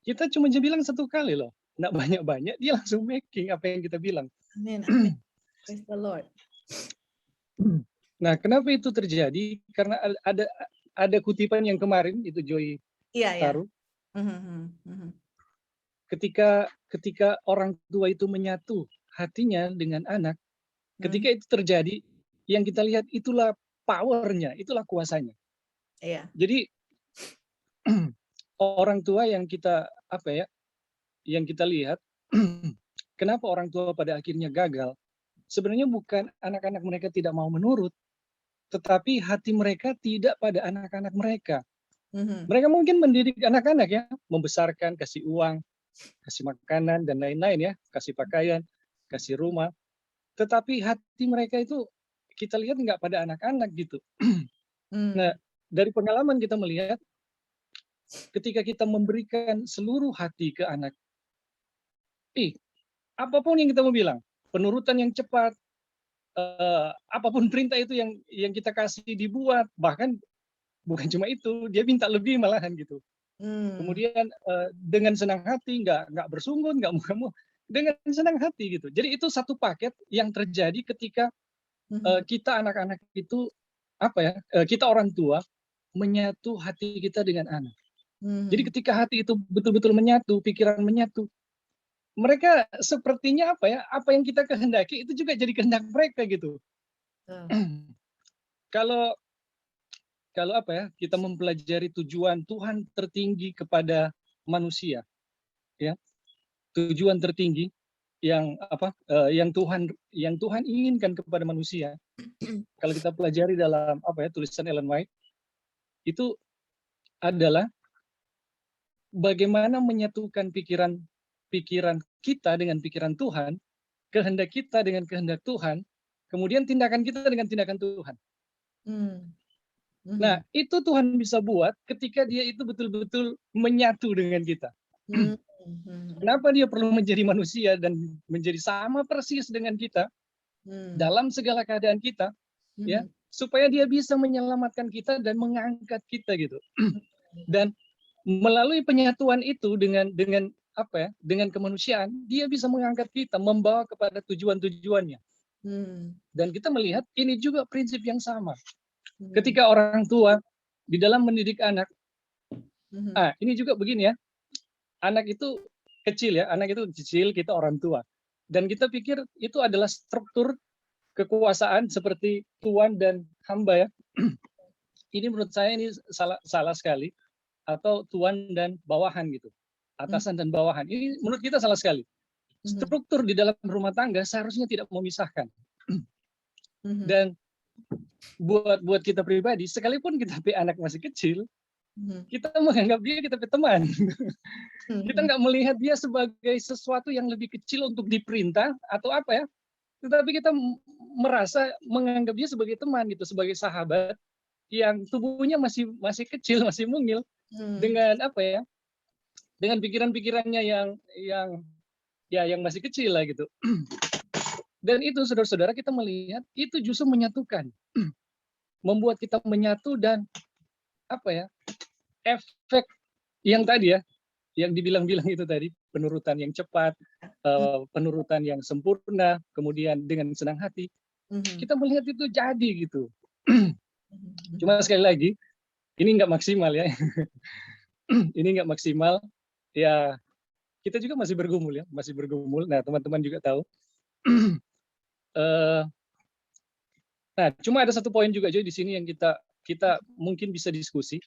kita cuma bilang satu kali loh, nggak banyak-banyak, dia langsung making apa yang kita bilang. Amin, amin. Praise the Lord. Nah, kenapa itu terjadi? Karena ada kutipan yang kemarin itu Joy taruh. Ketika orang tua itu menyatu hatinya dengan anak, ketika itu terjadi, yang kita lihat itulah powernya, itulah kuasanya. Iya. Jadi orang tua yang kita yang kita lihat, kenapa orang tua pada akhirnya gagal? Sebenarnya bukan anak-anak mereka tidak mau menurut, tetapi hati mereka tidak pada anak-anak mereka. Mereka mungkin mendidik anak-anak ya, membesarkan, kasih uang, kasih makanan dan lain-lain ya, kasih pakaian, kasih rumah. Tetapi hati mereka itu kita lihat nggak pada anak-anak gitu. Nah, dari pengalaman kita melihat, ketika kita memberikan seluruh hati ke anak, apapun yang kita mau bilang, penurutan yang cepat, apapun perintah itu yang kita kasih dibuat, bahkan bukan cuma itu, dia minta lebih malahan gitu. Kemudian dengan senang hati, nggak bersunggun, nggak muka-muka, dengan senang hati gitu. Jadi itu satu paket yang terjadi ketika kita anak-anak itu kita orang tua menyatu hati kita dengan anak. Jadi ketika hati itu betul-betul menyatu, pikiran menyatu, mereka sepertinya apa yang kita kehendaki itu juga jadi kehendak mereka gitu. Kalau kita mempelajari tujuan Tuhan tertinggi kepada manusia, ya, tujuan tertinggi yang Tuhan inginkan kepada manusia. Kalau kita pelajari dalam tulisan Ellen White, itu adalah bagaimana menyatukan pikiran kita dengan pikiran Tuhan, kehendak kita dengan kehendak Tuhan, kemudian tindakan kita dengan tindakan Tuhan. Nah, itu Tuhan bisa buat ketika dia itu betul-betul menyatu dengan kita. Kenapa dia perlu menjadi manusia dan menjadi sama persis dengan kita dalam segala keadaan kita, ya, supaya dia bisa menyelamatkan kita dan mengangkat kita gitu. Dan melalui penyatuan itu dengan kemanusiaan, dia bisa mengangkat kita, membawa kepada tujuan-tujuannya. Dan kita melihat ini juga prinsip yang sama. Ketika orang tua di dalam mendidik anak, ini juga begini ya, anak itu kecil, kita orang tua. Dan kita pikir itu adalah struktur kekuasaan seperti tuan dan hamba ya. Ini menurut saya ini salah sekali. Atau tuan dan bawahan gitu, atasan dan bawahan. Ini menurut kita salah sekali. Struktur di dalam rumah tangga seharusnya tidak memisahkan. Dan buat kita pribadi, sekalipun kita anak masih kecil, kita menganggap dia kita teman. Kita nggak melihat dia sebagai sesuatu yang lebih kecil untuk diperintah atau apa ya, tetapi kita merasa menganggap dia sebagai teman gitu, sebagai sahabat yang tubuhnya masih kecil, masih mungil. Dengan dengan pikiran-pikirannya yang masih kecil lah gitu. Dan itu saudara-saudara kita melihat itu justru menyatukan, membuat kita menyatu dan efek yang tadi ya, yang dibilang-bilang itu tadi, penurutan yang cepat, penurutan yang sempurna, kemudian dengan senang hati, kita melihat itu jadi gitu. Cuma sekali lagi, ini nggak maksimal ya. Ini nggak maksimal. Ya, kita juga masih bergumul. Nah, teman-teman juga tahu. Nah, cuma ada satu poin juga Joy di sini yang kita mungkin bisa diskusi.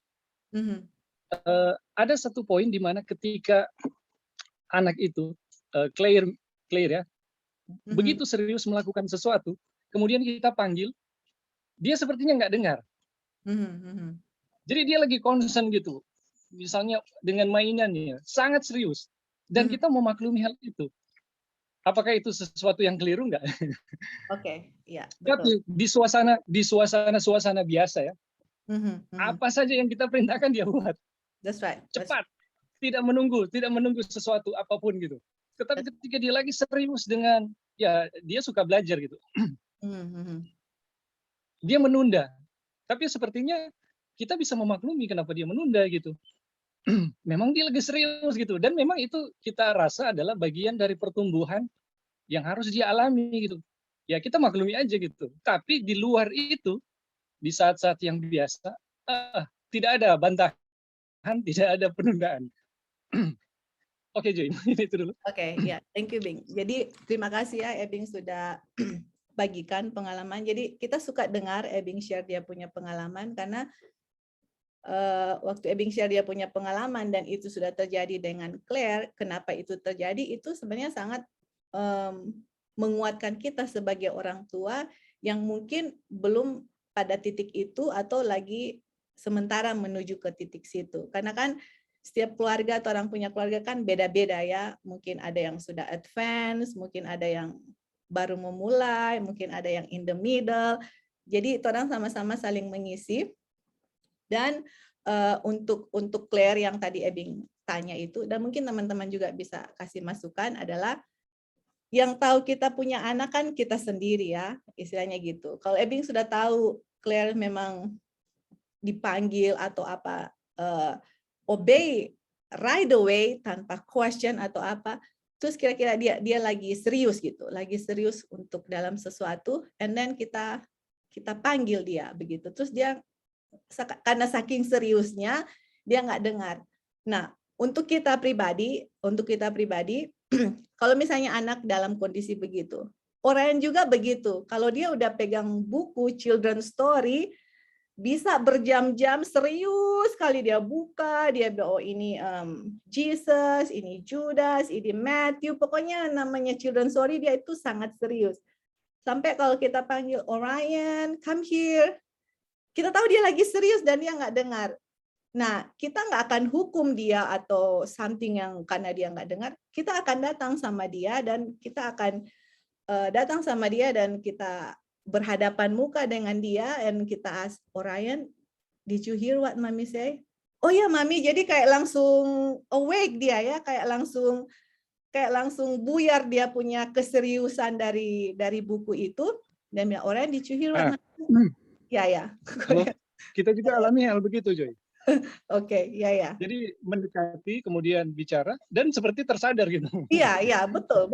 Ada satu poin di mana ketika anak itu Claire ya, begitu serius melakukan sesuatu, kemudian kita panggil, dia sepertinya nggak dengar. Jadi dia lagi concern gitu, misalnya dengan mainannya, sangat serius. Dan kita memaklumi hal itu. Apakah itu sesuatu yang keliru nggak? Oke, ya. Tapi di suasana biasa ya, apa saja yang kita perintahkan dia buat. That's right. Cepat, tidak menunggu sesuatu apapun gitu. Tetapi ketika dia lagi serius dengan, ya dia suka belajar gitu. Dia menunda. Tapi sepertinya kita bisa memaklumi kenapa dia menunda gitu. Memang dia lagi serius gitu, dan memang itu kita rasa adalah bagian dari pertumbuhan yang harus dia alami gitu. Ya kita maklumi aja gitu. Tapi di luar itu, di saat-saat yang biasa, tidak ada bantahan, tidak ada penundaan. Oke Joy, itu dulu. Oke, ya, thank you Bing. Jadi terima kasih ya Ebing sudah bagikan pengalaman. Jadi kita suka dengar Ebing share dia punya pengalaman karena waktu Ebing share dia punya pengalaman dan itu sudah terjadi dengan Claire, kenapa itu terjadi, itu sebenarnya sangat menguatkan kita sebagai orang tua yang mungkin belum pada titik itu atau lagi sementara menuju ke titik situ. Karena kan setiap keluarga atau orang punya keluarga kan beda-beda ya. Mungkin ada yang sudah advance, mungkin ada yang baru memulai, mungkin ada yang in the middle. Jadi orang sama-sama saling mengisi. Dan untuk Claire yang tadi Ebing tanya itu, dan mungkin teman-teman juga bisa kasih masukan adalah yang tahu kita punya anak kan kita sendiri ya, istilahnya gitu. Kalau Ebing sudah tahu Claire memang dipanggil atau apa, obey right away tanpa question atau apa, terus kira-kira dia lagi serius gitu, lagi serius untuk dalam sesuatu, and then kita panggil dia begitu, terus dia karena saking seriusnya dia nggak dengar. Nah, untuk kita pribadi, kalau misalnya anak dalam kondisi begitu, orang juga begitu. Kalau dia udah pegang buku children story, bisa berjam-jam serius kali dia buka, dia bilang, oh ini Jesus, ini Judas, ini Matthew, pokoknya namanya children story dia itu sangat serius. Sampai kalau kita panggil Orion, come here, kita tahu dia lagi serius dan dia nggak dengar. Nah, kita nggak akan hukum dia atau something yang karena dia nggak dengar. Kita akan datang sama dia dan kita akan kita berhadapan muka dengan dia dan kita ask, Orion, did you hear what Mami say? Oh ya Mami, jadi kayak langsung awake dia ya, kayak langsung buyar dia punya keseriusan dari buku itu. Dan bilang, Orion, did you hear what Mami? Ya. Halo, kita juga alami hal begitu, Joy. Oke, ya. Jadi mendekati, kemudian bicara, dan seperti tersadar gitu. Iya, betul.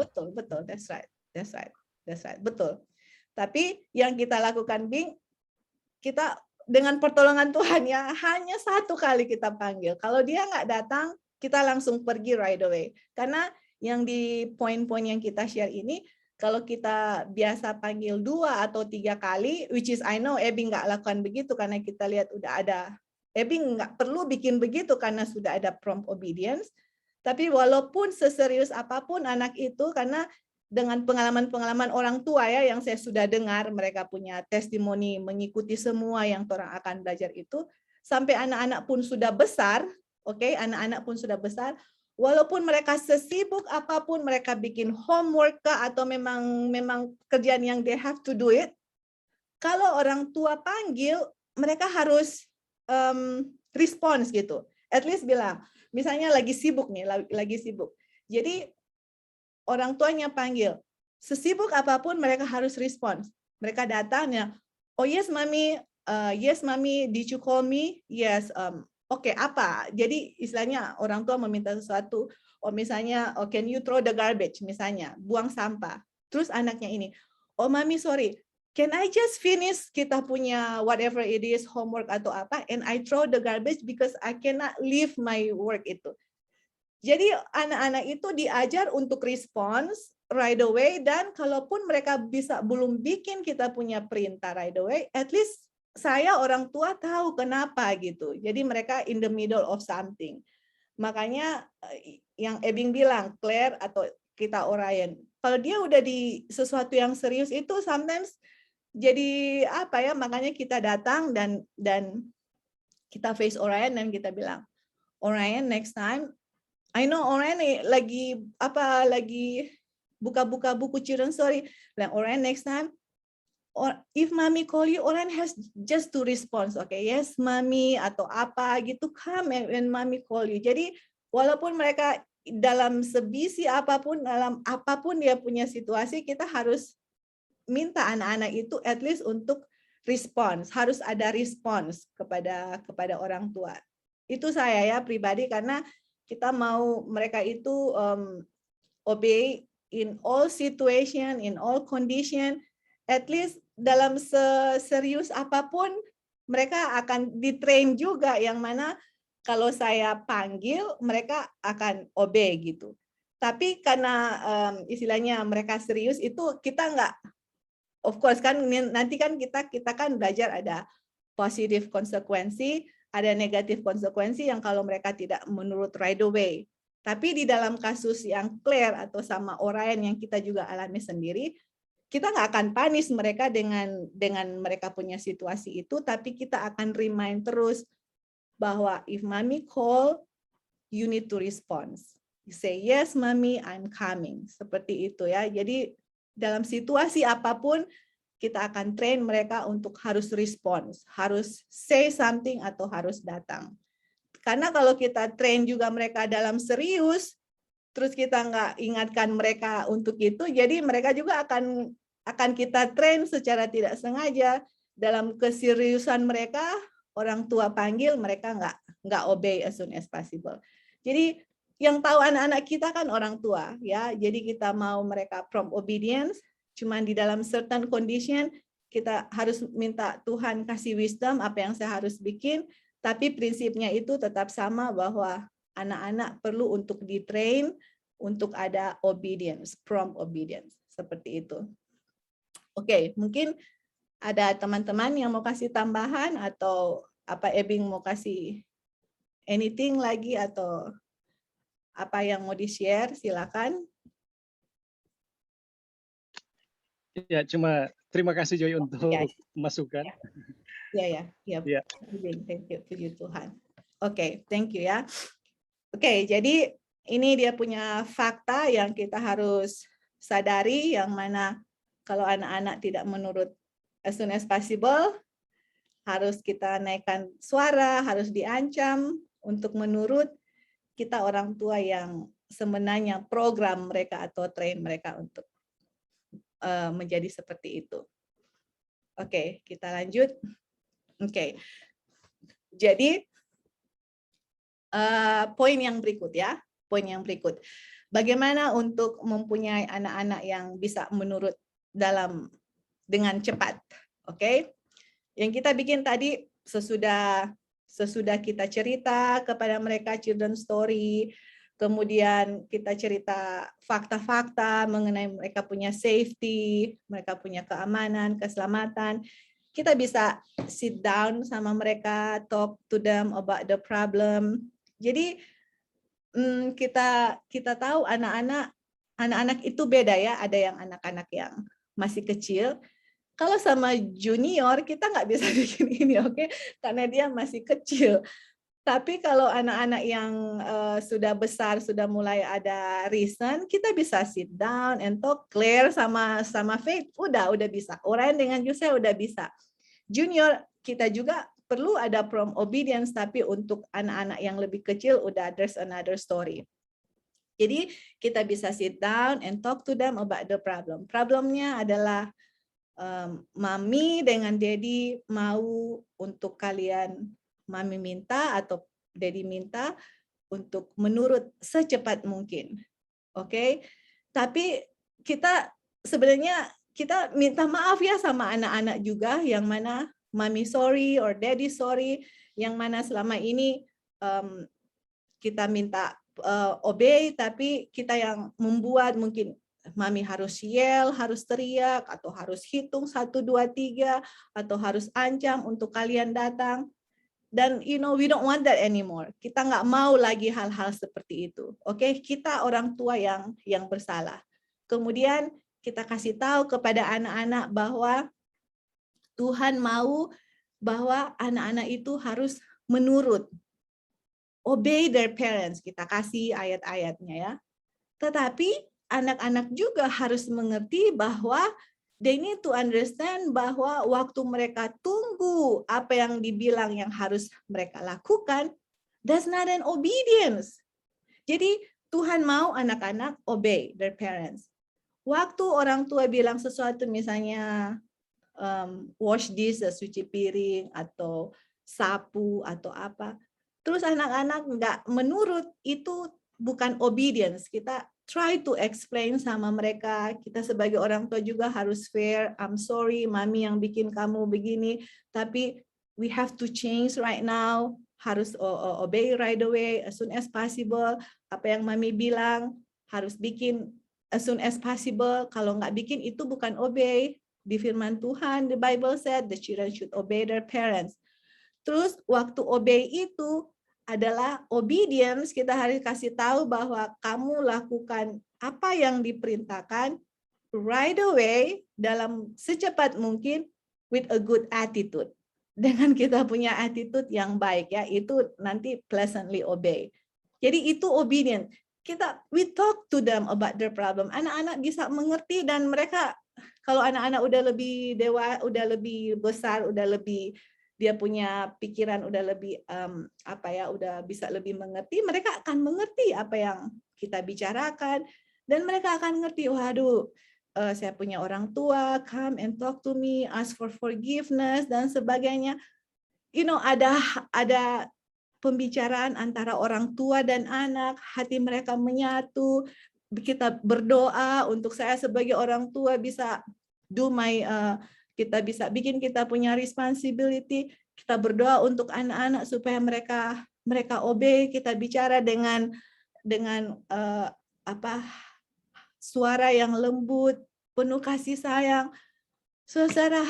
That's right, betul. Tapi yang kita lakukan, Bing, kita dengan pertolongan Tuhan ya, hanya satu kali kita panggil. Kalau dia nggak datang, kita langsung pergi right away. Karena yang di poin-poin yang kita share ini, kalau kita biasa panggil 2 atau 3 kali, which is I know Ebing nggak lakukan begitu karena kita lihat udah ada, Ebing nggak perlu bikin begitu karena sudah ada prompt obedience. Tapi walaupun seserius apapun anak itu, karena dengan pengalaman-pengalaman orang tua ya yang saya sudah dengar, mereka punya testimoni mengikuti semua yang orang akan belajar itu, sampai anak-anak pun sudah besar, anak-anak pun sudah besar, walaupun mereka sesibuk apapun, mereka bikin homework atau memang kerjaan yang they have to do it, kalau orang tua panggil, mereka harus respons gitu. At least bilang, misalnya lagi sibuk nih, lagi sibuk. Jadi orang tuanya panggil, sesibuk apapun mereka harus respons. Mereka datang ya, oh yes mami, did you call me? Yes. Oke, apa? Jadi istilahnya orang tua meminta sesuatu, misalnya, can you throw the garbage, misalnya, buang sampah. Terus anaknya ini, oh mami sorry, can I just finish kita punya whatever it is, homework atau apa, and I throw the garbage because I cannot leave my work itu. Jadi anak-anak itu diajar untuk respons right away, dan kalaupun mereka belum bikin kita punya perintah right away, at least saya orang tua tahu kenapa gitu. Jadi mereka in the middle of something. Makanya yang Ebing bilang, Claire atau kita Orion, kalau dia udah di sesuatu yang serius itu sometimes jadi apa ya, makanya kita datang dan kita face Orion dan kita bilang, Orion next time, I know Orion lagi buka-buka buku children story, like Orion next time, or if mommy call you, Orion has just to respond, okay, yes mommy atau apa gitu, come when mommy call you. Jadi walaupun mereka dalam sebisi apapun, dalam apapun dia punya situasi, kita harus minta anak-anak itu at least untuk respons, harus ada respons kepada orang tua. Itu saya ya pribadi, karena kita mau mereka itu obey in all situation, in all condition, at least dalam serius apapun mereka akan ditrain juga, yang mana kalau saya panggil mereka akan obey gitu. Tapi karena istilahnya mereka serius, itu kita nggak, of course kan nanti kan kita kan belajar ada positive konsekuensi, ada negatif konsekuensi yang kalau mereka tidak menurut right away. Tapi di dalam kasus yang clear atau sama orang yang kita juga alami sendiri, kita nggak akan punish mereka dengan mereka punya situasi itu, tapi kita akan remind terus bahwa if mommy call, you need to respond. You say, yes, mommy, I'm coming. Seperti itu ya. Jadi dalam situasi apapun, kita akan train mereka untuk harus respons, harus say something atau harus datang. Karena kalau kita train juga mereka dalam serius, terus kita nggak ingatkan mereka untuk itu, jadi mereka juga akan kita train secara tidak sengaja dalam keseriusan mereka. Orang tua panggil, mereka nggak obey as soon as possible. Jadi yang tahu anak-anak kita kan orang tua ya. Jadi kita mau mereka prompt obedience, cuman di dalam certain condition kita harus minta Tuhan kasih wisdom apa yang saya harus bikin, tapi prinsipnya itu tetap sama bahwa anak-anak perlu untuk di-train untuk ada obedience, prompt obedience, seperti itu. Oke, mungkin ada teman-teman yang mau kasih tambahan atau apa Ebing mau kasih anything lagi atau apa yang mau di-share, silakan. Ya, cuma terima kasih Joy untuk masukan. Ya. Thank you, puji Tuhan. Oke, thank you ya. Oke, jadi ini dia punya fakta yang kita harus sadari, yang mana kalau anak-anak tidak menurut as soon as possible, harus kita naikkan suara, harus diancam untuk menurut. Kita orang tua yang sebenarnya program mereka atau train mereka untuk menjadi seperti itu. Oke, kita lanjut. Oke, jadi poin yang berikut ya, poin yang berikut. Bagaimana untuk mempunyai anak-anak yang bisa menurut dengan cepat. Oke, yang kita bikin tadi sesudah kita cerita kepada mereka children story, kemudian kita cerita fakta-fakta mengenai mereka punya safety, mereka punya keamanan, keselamatan. Kita bisa sit down sama mereka, talk to them about the problem. Jadi kita tahu anak-anak itu beda ya, ada yang anak-anak yang masih kecil. Kalau sama junior kita nggak bisa bikin ini, oke? Karena dia masih kecil. Tapi kalau anak-anak yang sudah besar, sudah mulai ada reason, kita bisa sit down and talk clear sama Faith. Udah bisa. Orang dengan Yusuf udah bisa. Junior kita juga perlu ada prompt obedience, tapi untuk anak-anak yang lebih kecil udah there's another story. Jadi kita bisa sit down and talk to them about the problem. Problemnya adalah mami dengan daddy mau untuk kalian, mami minta atau daddy minta untuk menurut secepat mungkin. Oke? Tapi kita sebenarnya kita minta maaf ya sama anak-anak juga, yang mana mami sorry or daddy sorry, yang mana selama ini kita minta obey, tapi kita yang membuat mungkin mami harus yell, harus teriak, atau harus hitung 1, 2, 3, atau harus ancam untuk kalian datang. Dan we don't want that anymore. Kita nggak mau lagi hal-hal seperti itu. Oke, kita orang tua yang bersalah. Kemudian kita kasih tahu kepada anak-anak bahwa Tuhan mau bahwa anak-anak itu harus menurut, obey their parents. Kita kasih ayat-ayatnya ya. Tetapi anak-anak juga harus mengerti bahwa they need to understand bahwa waktu mereka tunggu apa yang dibilang yang harus mereka lakukan, that's not an obedience. Jadi Tuhan mau anak-anak obey their parents. Waktu orang tua bilang sesuatu, misalnya wash dishes, cuci piring atau sapu atau apa. Terus anak-anak nggak menurut, itu bukan obedience. Kita try to explain sama mereka. Kita sebagai orang tua juga harus fair. I'm sorry, mami yang bikin kamu begini. Tapi we have to change right now. Harus obey right away, as soon as possible. Apa yang mami bilang harus bikin as soon as possible. Kalau nggak bikin, itu bukan obey. Di firman Tuhan, the Bible said the children should obey their parents. Terus waktu obey itu adalah obedience, kita harus kasih tahu bahwa kamu lakukan apa yang diperintahkan right away, dalam secepat mungkin, with a good attitude. Dengan kita punya attitude yang baik, ya, itu nanti pleasantly obey. Jadi itu obedient. We talk to them about their problem. Anak-anak bisa mengerti, dan mereka, kalau anak-anak udah lebih udah lebih besar, udah lebih, dia punya pikiran udah lebih udah bisa lebih mengerti, mereka akan mengerti apa yang kita bicarakan, dan mereka akan ngerti, waduh, saya punya orang tua, come and talk to me, ask for forgiveness dan sebagainya. Ada pembicaraan antara orang tua dan anak, hati mereka menyatu. Kita berdoa untuk saya sebagai orang tua bisa kita bisa bikin kita punya responsibility. Kita berdoa untuk anak-anak supaya mereka obey. Kita bicara dengan suara yang lembut, penuh kasih sayang. Saudara,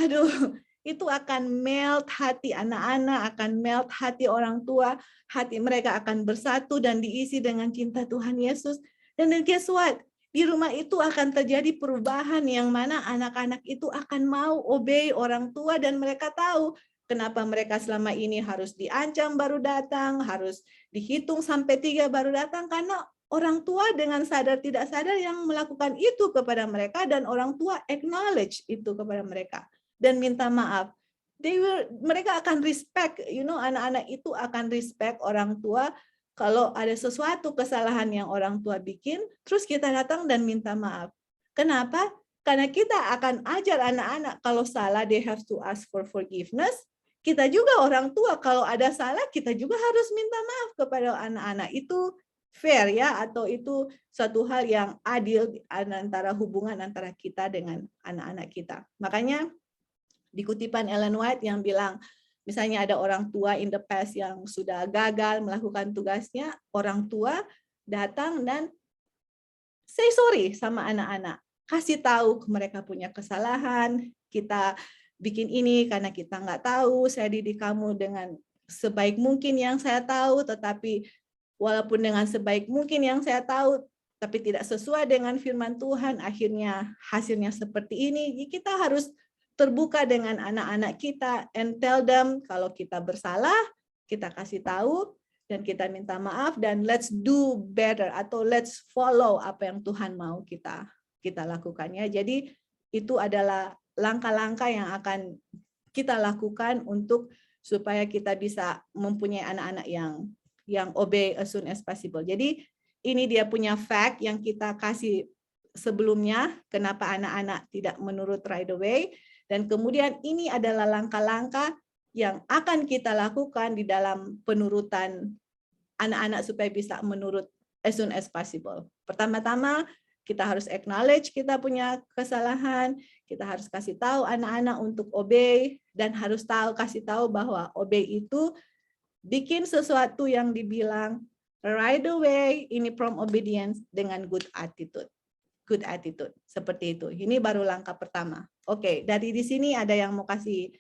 itu akan melt hati anak-anak, akan melt hati orang tua, hati mereka akan bersatu dan diisi dengan cinta Tuhan Yesus. Dan guess what? Di rumah itu akan terjadi perubahan yang mana anak-anak itu akan mau obey orang tua, dan mereka tahu kenapa mereka selama ini harus diancam baru datang, harus dihitung sampai 3 baru datang, karena orang tua dengan sadar tidak sadar yang melakukan itu kepada mereka, dan orang tua acknowledge itu kepada mereka dan minta maaf. Mereka akan respect, anak-anak itu akan respect orang tua. Kalau ada sesuatu kesalahan yang orang tua bikin, terus kita datang dan minta maaf. Kenapa? Karena kita akan ajar anak-anak kalau salah, they have to ask for forgiveness. Kita juga orang tua, kalau ada salah, kita juga harus minta maaf kepada anak-anak. Itu fair, ya, atau itu suatu hal yang adil antara hubungan antara kita dengan anak-anak kita. Makanya di kutipan Ellen White yang bilang, misalnya ada orang tua in the past yang sudah gagal melakukan tugasnya, orang tua datang dan say sorry sama anak-anak. Kasih tahu mereka punya kesalahan, kita bikin ini karena kita nggak tahu, saya didik kamu dengan sebaik mungkin yang saya tahu, tetapi walaupun dengan sebaik mungkin yang saya tahu, tapi tidak sesuai dengan firman Tuhan, akhirnya hasilnya seperti ini. Kita harus terbuka dengan anak-anak kita and tell them kalau kita bersalah, kita kasih tahu dan kita minta maaf, dan let's do better atau let's follow apa yang Tuhan mau kita lakukannya. Jadi itu adalah langkah-langkah yang akan kita lakukan untuk supaya kita bisa mempunyai anak-anak yang obey as soon as possible. Jadi ini dia punya fact yang kita kasih sebelumnya, kenapa anak-anak tidak menurut right away. Dan kemudian ini adalah langkah-langkah yang akan kita lakukan di dalam penurutan anak-anak supaya bisa menurut as soon as possible. Pertama-tama, kita harus acknowledge kita punya kesalahan, kita harus kasih tahu anak-anak untuk obey, dan harus kasih tahu bahwa obey itu bikin sesuatu yang dibilang right away, ini from obedience dengan good attitude. Good attitude, seperti itu. Ini baru langkah pertama. Oke, dari di sini ada yang mau kasih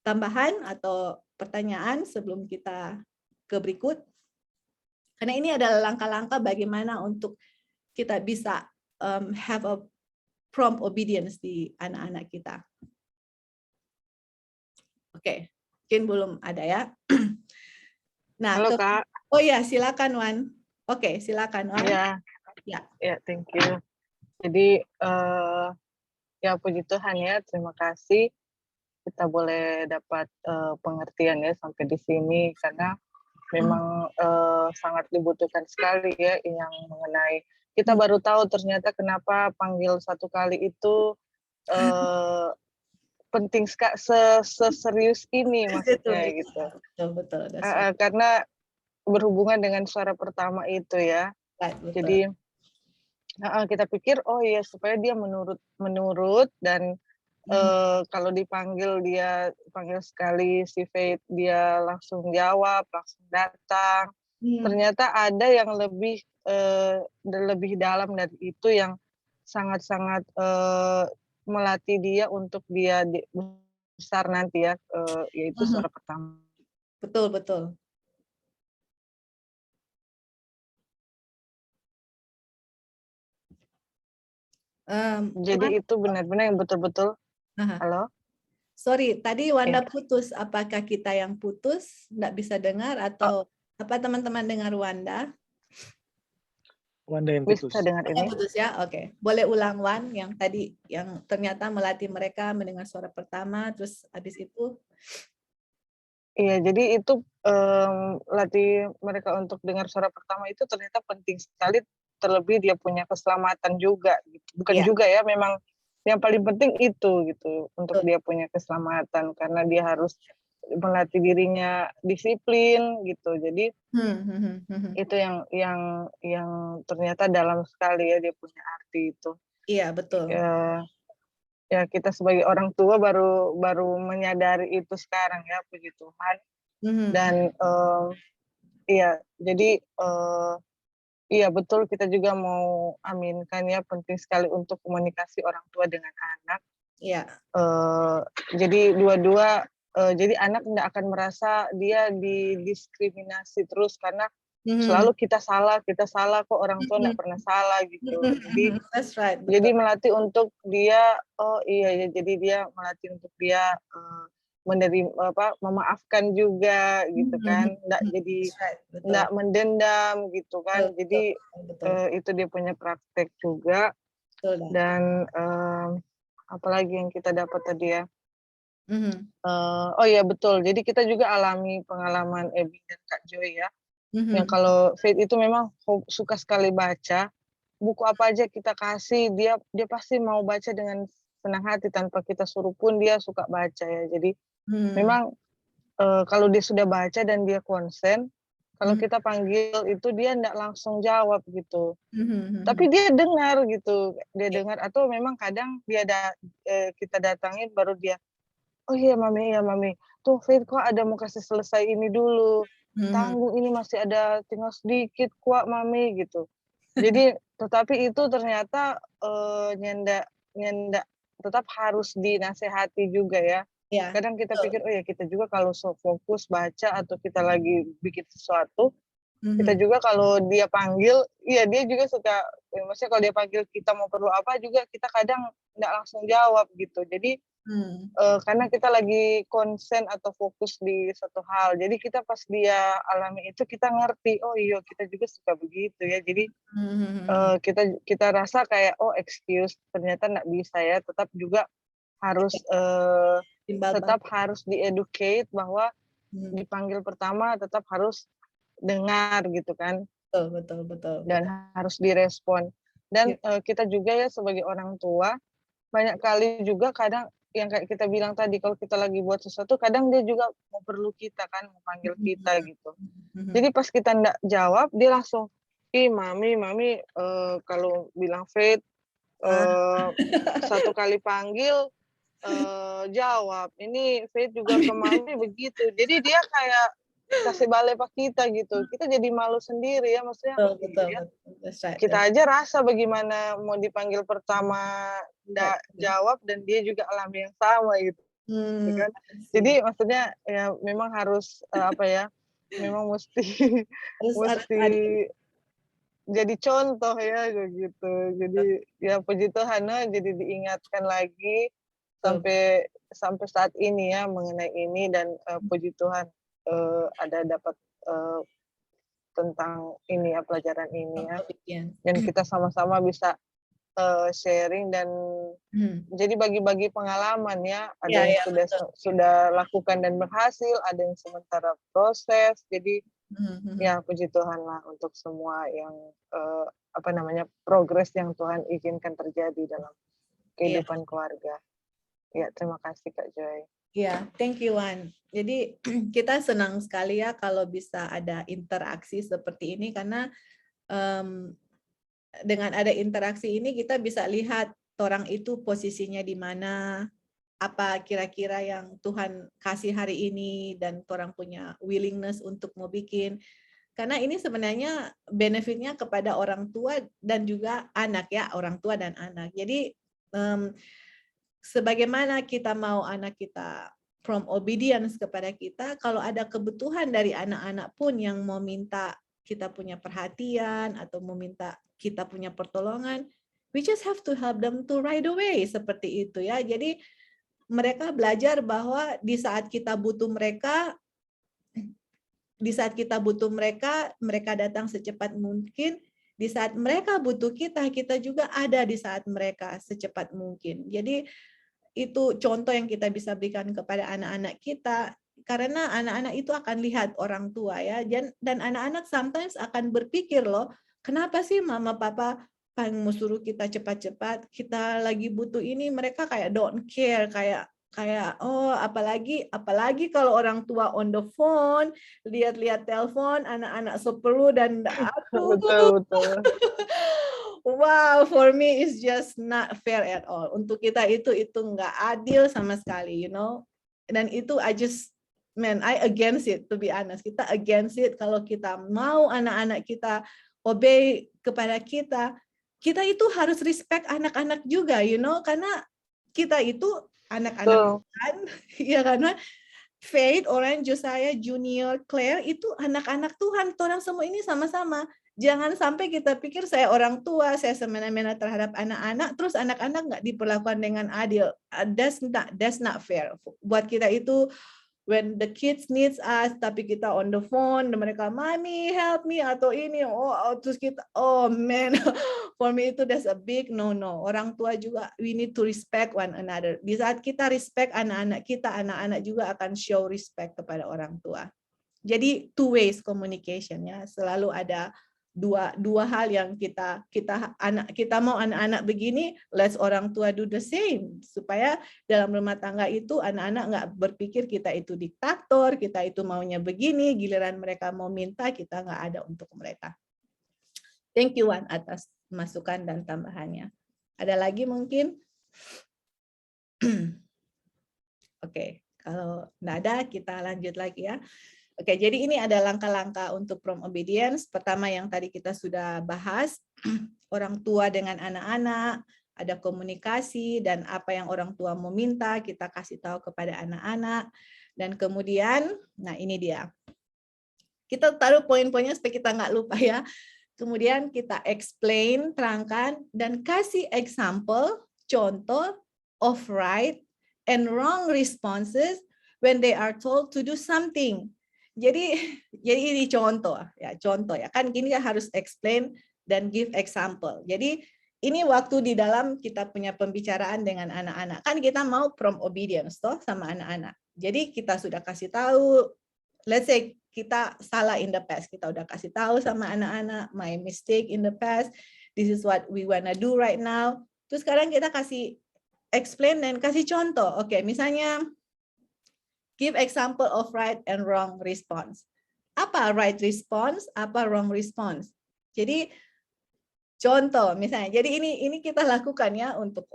tambahan atau pertanyaan sebelum kita ke berikut? Karena ini adalah langkah-langkah bagaimana untuk kita bisa have a prompt obedience di anak-anak kita. Oke, mungkin belum ada ya. Nah, halo Kak. Oh ya, silakan Wan. Oke, silakan Wan. Ya, thank you. Jadi ya puji Tuhan ya, terima kasih kita boleh dapat pengertian ya sampai di sini, karena memang sangat dibutuhkan sekali ya yang mengenai, kita baru tahu ternyata kenapa panggil 1 kali itu penting seserius ini maksudnya gitu. Betul. Karena berhubungan dengan suara pertama itu ya. Betul. Jadi kita pikir oh iya supaya dia menurut dan kalau dipanggil dia panggil sekali si Faith dia langsung jawab, langsung datang. Ternyata ada yang lebih dalam dari itu yang sangat-sangat melatih dia untuk dia besar nanti ya, yaitu suara pertama. Betul. Jadi itu benar-benar yang betul-betul. Halo? Sorry, tadi Wanda putus. Apakah kita yang putus? Nggak bisa dengar atau apa teman-teman dengar Wanda? Wanda yang putus. Bisa dengar ini? Putus ya, oke. Boleh ulang Wan yang tadi yang ternyata melatih mereka mendengar suara pertama, terus habis itu? Iya, jadi itu latih mereka untuk dengar suara pertama itu ternyata penting sekali, terlebih dia punya keselamatan juga gitu. Bukan juga ya, memang yang paling penting itu gitu untuk dia punya keselamatan karena dia harus melatih dirinya disiplin gitu. Jadi itu yang ternyata dalam sekali ya dia punya arti itu. Iya, betul. Ya kita sebagai orang tua baru menyadari itu sekarang ya, puji Tuhan. Dan iya jadi iya betul kita juga mau aminkan ya penting sekali untuk komunikasi orang tua dengan anak. Iya. Jadi dua-dua jadi anak tidak akan merasa dia didiskriminasi terus karena selalu kita salah kok orang tua tidak pernah salah gitu. Jadi That's right, jadi melatih untuk dia oh iya ya jadi dia melatih untuk dia menerima memaafkan juga gitu kan, enggak jadi enggak mendendam gitu kan. Jadi itu dia punya praktek juga. Dan apalagi yang kita dapat tadi ya. Oh iya betul. Jadi kita juga alami pengalaman Ebi dan Kak Joy ya. Yang kalau Faith itu memang suka sekali baca, buku apa aja kita kasih dia pasti mau baca dengan senang hati tanpa kita suruh pun dia suka baca ya. Jadi memang kalau dia sudah baca dan dia konsen, kalau kita panggil itu dia enggak langsung jawab gitu. Tapi dia dengar gitu, dia dengar atau memang kadang dia kita datangin baru dia, oh iya mami, tuh Faith kok ada mau kasih selesai ini dulu. Tanggung ini masih ada tinggal sedikit kuat mami gitu. Jadi tetapi itu ternyata nyendak tetap harus dinasehati juga ya. Kadang kita pikir oh ya kita juga kalau fokus baca atau kita lagi bikin sesuatu, kita juga kalau dia panggil, iya dia juga suka, maksudnya kalau dia panggil kita mau perlu apa juga kita kadang nggak langsung jawab gitu. Jadi karena kita lagi konsen atau fokus di satu hal, jadi kita pas dia alami itu kita ngerti, oh iya kita juga suka begitu ya. Jadi kita rasa kayak oh excuse, ternyata nggak bisa ya, tetap juga harus tetap harus di-educate bahwa dipanggil pertama tetap harus dengar gitu kan. Betul. Dan harus direspon. Dan kita juga ya sebagai orang tua banyak kali juga kadang yang kayak kita bilang tadi kalau kita lagi buat sesuatu kadang dia juga mau perlu kita kan, mau panggil kita gitu. Jadi pas kita nggak jawab dia langsung, ih mami kalau bilang Faith satu kali panggil jawab. Ini Faith juga ke mami begitu. Jadi dia kayak kasih balik ke kita gitu. Kita jadi malu sendiri ya maksudnya. Betul. Kita aja rasa bagaimana mau dipanggil pertama nggak jawab dan dia juga alami yang sama gitu. Kan? Jadi maksudnya ya memang harus apa ya? Memang mesti jadi contoh ya gitu. Jadi ya puji Tuhan jadi diingatkan lagi sampai saat ini ya mengenai ini dan puji Tuhan ada dapat tentang ini ya pelajaran ini ya. Dan kita sama-sama bisa sharing dan jadi bagi-bagi pengalaman ya. Ada yang sudah lakukan dan berhasil, ada yang sementara proses. Jadi ya puji Tuhan lah untuk semua yang progres yang Tuhan izinkan terjadi dalam kehidupan keluarga. Ya, terima kasih Kak Joy. Ya, thank you Wan. Jadi kita senang sekali ya kalau bisa ada interaksi seperti ini karena dengan ada interaksi ini kita bisa lihat orang itu posisinya di mana, apa kira-kira yang Tuhan kasih hari ini, dan orang punya willingness untuk mau bikin. Karena ini sebenarnya benefitnya kepada orang tua dan juga anak ya, orang tua dan anak. Jadi sebagaimana kita mau anak kita from obedience kepada kita, kalau ada kebutuhan dari anak-anak pun yang mau minta kita punya perhatian atau mau minta kita punya pertolongan, we just have to help them to right away, seperti itu ya. Jadi mereka belajar bahwa di saat kita butuh mereka, mereka datang secepat mungkin. Di saat mereka butuh kita, kita juga ada di saat mereka secepat mungkin. Jadi itu contoh yang kita bisa berikan kepada anak-anak kita, karena anak-anak itu akan lihat orang tua ya, dan anak-anak sometimes akan berpikir loh, kenapa sih mama papa pengen suruh kita cepat-cepat, kita lagi butuh ini, mereka kayak don't care, kayak oh apalagi kalau orang tua on the phone, lihat-lihat telepon, anak-anak seperlu dan aduh. Betul. Wow, for me it's just not fair at all. Untuk kita itu nggak adil sama sekali, you know. Dan itu I against it, to be honest. Kita against it kalau kita mau anak-anak kita obey kepada kita itu harus respect anak-anak juga, you know, karena kita itu anak-anak kan, ya karena Faith, Oren, Josiah, Junior, Claire itu anak-anak Tuhan. Orang semua ini sama-sama. Jangan sampai kita pikir saya orang tua, saya semena-mena terhadap anak-anak, terus anak-anak nggak diperlakukan dengan adil. That's not fair. Buat kita itu, when the kids needs us, tapi kita on the phone, dan mereka, Mami, help me, atau ini, terus kita, oh man, for me itu that's a big no-no. Orang tua juga, we need to respect one another. Di saat kita respect anak-anak kita, anak-anak juga akan show respect kepada orang tua. Jadi two ways communication ya, selalu ada dua hal yang kita mau anak-anak begini, let's orang tua do the same, supaya dalam rumah tangga itu anak-anak nggak berpikir kita itu diktator, kita itu maunya begini, giliran mereka mau minta kita nggak ada untuk mereka. Thank you Wan atas masukan dan tambahannya. Ada lagi mungkin? Oke, kalau nggak ada kita lanjut lagi ya. Oke, jadi ini ada langkah-langkah untuk prom obedience. Pertama yang tadi kita sudah bahas, orang tua dengan anak-anak, ada komunikasi, dan apa yang orang tua mau minta, kita kasih tahu kepada anak-anak. Dan kemudian, nah ini dia. Kita taruh poin-poinnya supaya kita nggak lupa ya. Kemudian kita explain, terangkan, dan kasih example, contoh of right and wrong responses when they are told to do something. Jadi ini contoh ya kan gini harus explain dan give example. Jadi ini waktu di dalam kita punya pembicaraan dengan anak-anak, kan kita mau prom obedience toh sama anak-anak. Jadi kita sudah kasih tahu, let's say kita salah in the past, kita udah kasih tahu sama anak-anak my mistake in the past, this is what we wanna do right now. Terus sekarang kita kasih explain dan kasih contoh. Oke, misalnya give example of right and wrong response. Apa right response, apa wrong response? Jadi contoh misalnya, jadi ini kita lakukan ya untuk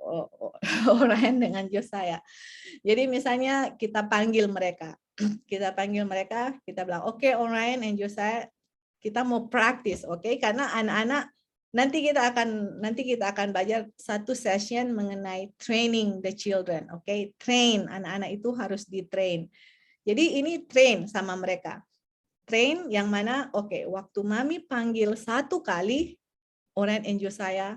Orion dengan Josiah. Jadi misalnya kita panggil mereka, kita bilang, oke, Orion and Josiah, kita mau practice, oke? Karena anak-anak nanti kita akan belajar satu session mengenai training the children, oke? Train, anak-anak itu harus di-train. Jadi ini train sama mereka. Train yang mana, oke, waktu Mami panggil satu kali, Orion and Josiah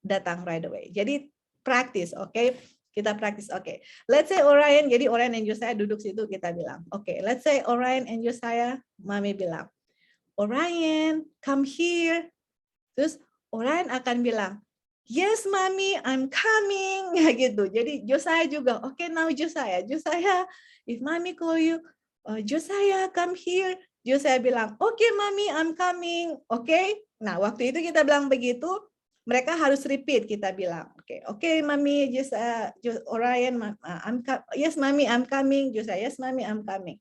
datang right away. Jadi practice, oke? Kita practice, oke. Let's say Orion, jadi Orion and Josiah duduk situ, kita bilang, oke, let's say Orion and Josiah, Mami bilang, Orion, come here. Terus Orion akan bilang, yes, Mami, I'm coming. Ya gitu. Jadi Josiah juga, okay, now Josiah, if Mami call you, Josiah, come here. Josiah bilang, okay, Mami, I'm coming. Okay. Nah, waktu itu kita bilang begitu, mereka harus repeat, kita bilang, okay, Mami, just Orion, yes, Mami, I'm coming. Just yes, Mami, I'm coming.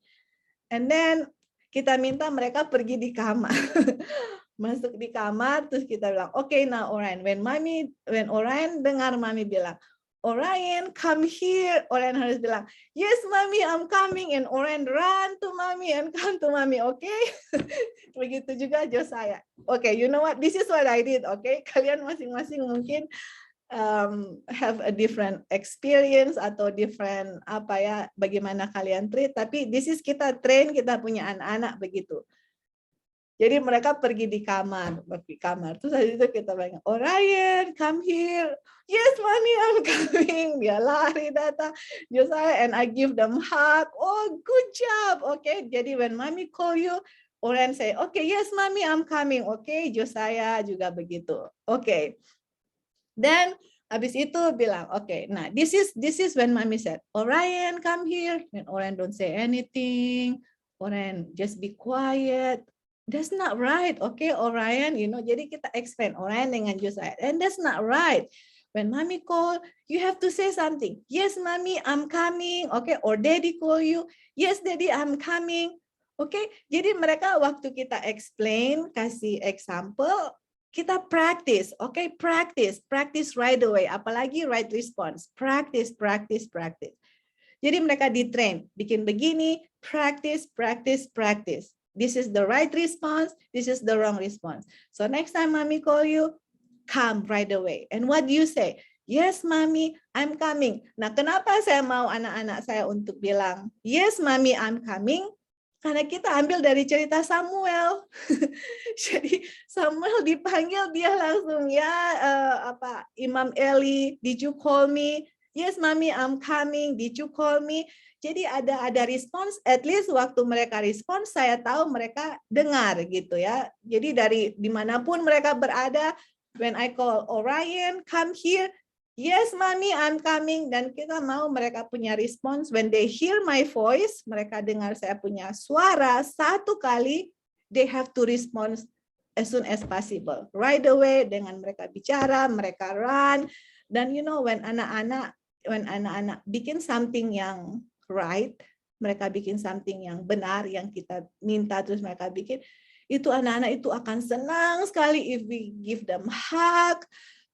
And then kita minta mereka pergi di kamar. Masuk di kamar, terus kita bilang, okay, now Orion. When Orion dengar Mami bilang, Orion, come here. Orion harus bilang, yes, Mami, I'm coming. And Orion run to Mami and come to Mami, okay? Begitu juga Josiah. Okay, you know what? This is what I did, okay? Kalian masing-masing mungkin have a different experience atau different bagaimana kalian treat. Tapi this is kita train, kita punya anak-anak begitu. Jadi mereka pergi di kamar. Terus habis itu kita bilang, Orion, come here. Yes, Mami, I'm coming. Dia lari datang. Josiah, and I give them hug. Oh, good job. Okay, jadi when Mami call you, Orion say, okay, yes, Mami, I'm coming. Okay, Josiah juga begitu. Okay. Then habis itu bilang, okay, nah this is when Mami said, Orion, come here. And Orion don't say anything. Orion just be quiet. That's not right, okay, Orion, jadi kita explain Orion dengan Josiah, and that's not right. When Mami call, you have to say something. Yes, Mami, I'm coming, okay, or Daddy call you. Yes, Daddy, I'm coming, okay. Jadi mereka waktu kita explain, kasih example, kita practice, okay, practice right away, apalagi right response, practice. Jadi mereka di-train, bikin begini, practice. This is the right response. This is the wrong response. So next time Mami call you, come right away. And what do you say? Yes, Mami, I'm coming. Nah, kenapa saya mau anak-anak saya untuk bilang, yes, Mami, I'm coming? Karena kita ambil dari cerita Samuel. Jadi Samuel dipanggil, dia langsung, Imam Eli, did you call me? Yes, Mami, I'm coming. Did you call me? Jadi ada respons, at least waktu mereka respons, saya tahu mereka dengar gitu ya. Jadi dari dimanapun mereka berada, when I call Orion, come here, yes, Mami, I'm coming. Dan kita mau mereka punya respons, when they hear my voice, mereka dengar saya punya suara, satu kali, they have to respond as soon as possible. Right away, dengan mereka bicara, mereka run. Dan when anak-anak bikin something yang right, mereka bikin something yang benar, yang kita minta terus mereka bikin, itu anak-anak itu akan senang sekali if we give them hug,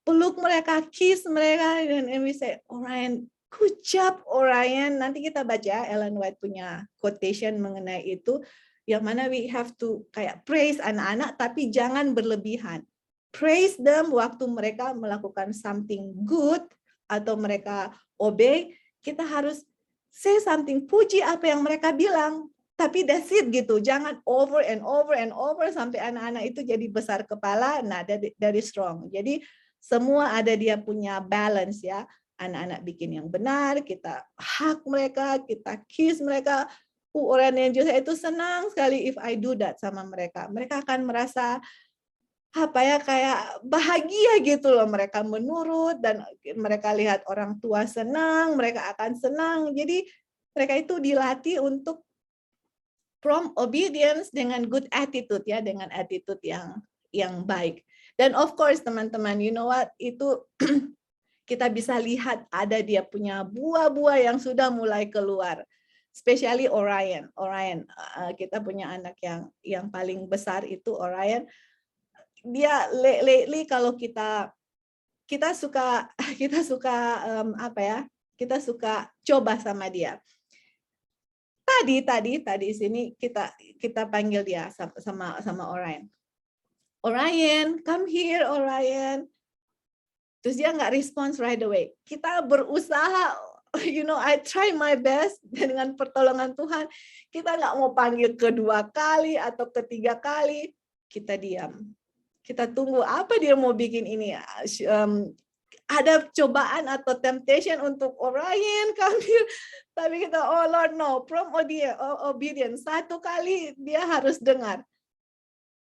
peluk mereka, kiss mereka, and we say, Orion, good job, Orion. Nanti kita baca, Ellen White punya quotation mengenai itu, yang mana we have to kayak praise anak-anak, tapi jangan berlebihan. Praise them waktu mereka melakukan something good, atau mereka obey, kita harus say something, puji apa yang mereka bilang, tapi that's it gitu, jangan over and over sampai anak-anak itu jadi besar kepala. Nah, dari strong. Jadi semua ada dia punya balance ya. Anak-anak bikin yang benar, kita hug mereka, kita kiss mereka. Orang yang Josiah itu senang sekali if I do that sama mereka. Mereka akan merasa kayak bahagia gitu loh, mereka menurut, dan mereka lihat orang tua senang, mereka akan senang. Jadi mereka itu dilatih untuk from obedience dengan good attitude ya, dengan attitude yang baik. Dan of course teman-teman, you know what, itu kita bisa lihat ada dia punya buah-buah yang sudah mulai keluar. Especially Orion. Kita punya anak yang paling besar itu Orion. Dia lately kalau kita suka kita suka coba sama dia. Tadi sini kita panggil dia sama Orion. Orion, come here, Orion. Terus dia nggak respons right away. Kita berusaha, I try my best, dengan pertolongan Tuhan. Kita nggak mau panggil kedua kali atau ketiga kali, kita diam. Kita tunggu apa dia mau bikin ini. Ada cobaan atau temptation untuk Orion, come here. Tapi kita, oh Lord, no, from obedience. Satu kali dia harus dengar.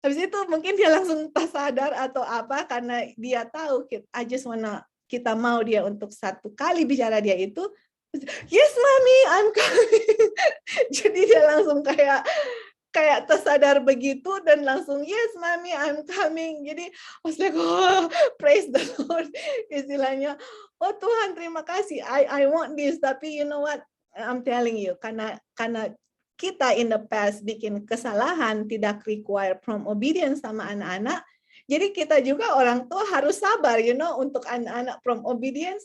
Habis itu mungkin dia langsung tak sadar atau apa, karena dia tahu, kita mau dia untuk satu kali bicara dia itu, yes, Mami, I'm coming. Jadi dia langsung kayak kayak tersadar begitu dan langsung yes mami I'm coming. Jadi I was like, oh, praise the Lord, istilahnya, oh Tuhan terima kasih, I want this. Tapi you know what, I'm telling you, karena kita in the past bikin kesalahan, tidak require from obedience sama anak-anak, jadi kita juga orang tua harus sabar, untuk anak-anak from obedience.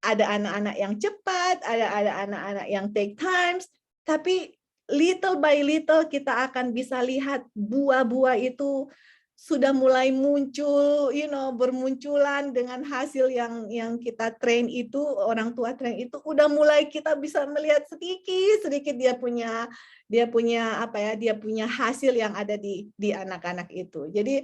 Ada anak-anak yang cepat, ada anak-anak yang take times, tapi little by little kita akan bisa lihat buah-buah itu sudah mulai muncul, bermunculan dengan hasil yang kita train itu, orang tua train itu, udah mulai kita bisa melihat sedikit dia punya hasil yang ada di anak-anak itu. Jadi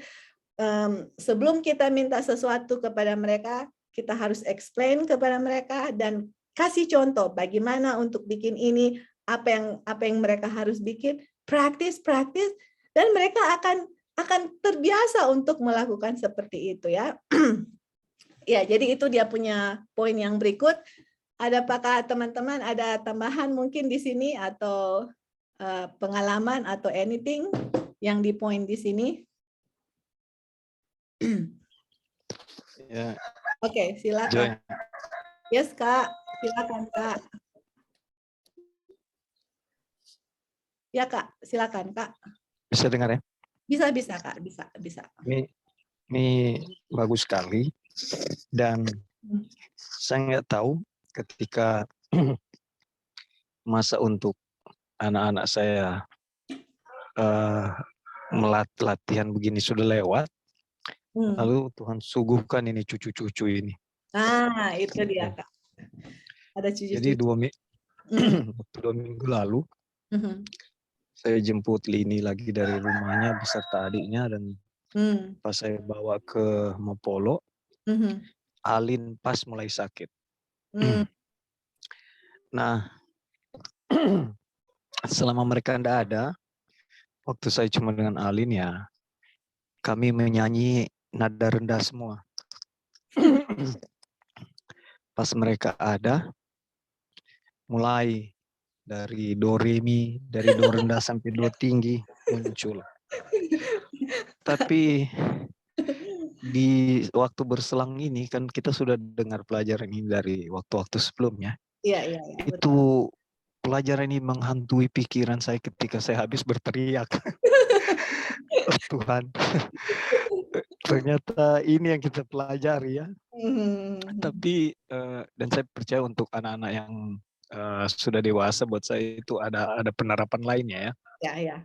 sebelum kita minta sesuatu kepada mereka, kita harus explain kepada mereka dan kasih contoh bagaimana untuk bikin ini, apa yang mereka harus bikin, praktis, dan mereka akan terbiasa untuk melakukan seperti itu ya. Ya, jadi itu dia punya poin yang berikut. Apakah teman-teman ada tambahan mungkin di sini atau pengalaman atau anything yang di poin di sini? Ya. Oke, silakan. Yes, Kak. Silakan, Kak. Ya, Kak. Silakan, Kak. Bisa dengar ya? Bisa, Kak. Bisa. Ini bagus sekali. Dan saya nggak tahu ketika masa untuk anak-anak saya latihan begini sudah lewat, lalu Tuhan suguhkan ini cucu-cucu ini. Itu dia, Kak. Ada cucu-cucu. Jadi 2 minggu lalu, saya jemput Lini lagi dari rumahnya beserta adiknya, dan pas saya bawa ke Mapolo, Alin pas mulai sakit. Nah, selama mereka tidak ada, waktu saya cuma dengan Alin ya, kami menyanyi nada rendah semua. Pas mereka ada, mulai dari do re mi, dari do rendah sampai do tinggi muncul. Tapi di waktu berselang ini kan kita sudah dengar pelajaran ini dari waktu-waktu sebelumnya. Iya. Itu pelajaran ini menghantui pikiran saya ketika saya habis berteriak. Oh, Tuhan, ternyata ini yang kita pelajari ya. Tapi dan saya percaya untuk anak-anak yang sudah dewasa, buat saya itu ada penerapan lainnya ya. Ya.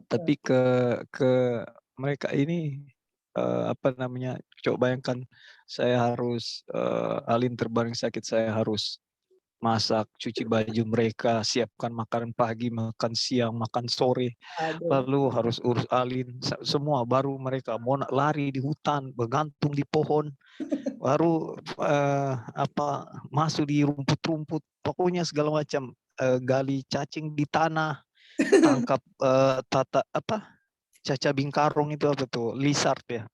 Tapi ke mereka ini coba bayangkan saya harus Alin terbaring sakit, saya harus masak, cuci baju mereka, siapkan makanan pagi, makan siang, makan sore. Lalu harus urus Alin semua, baru mereka mau lari di hutan, bergantung di pohon, baru masuk di rumput-rumput, pokoknya segala macam, gali cacing di tanah, tangkap caca bingkarong itu apa tuh, lizard ya.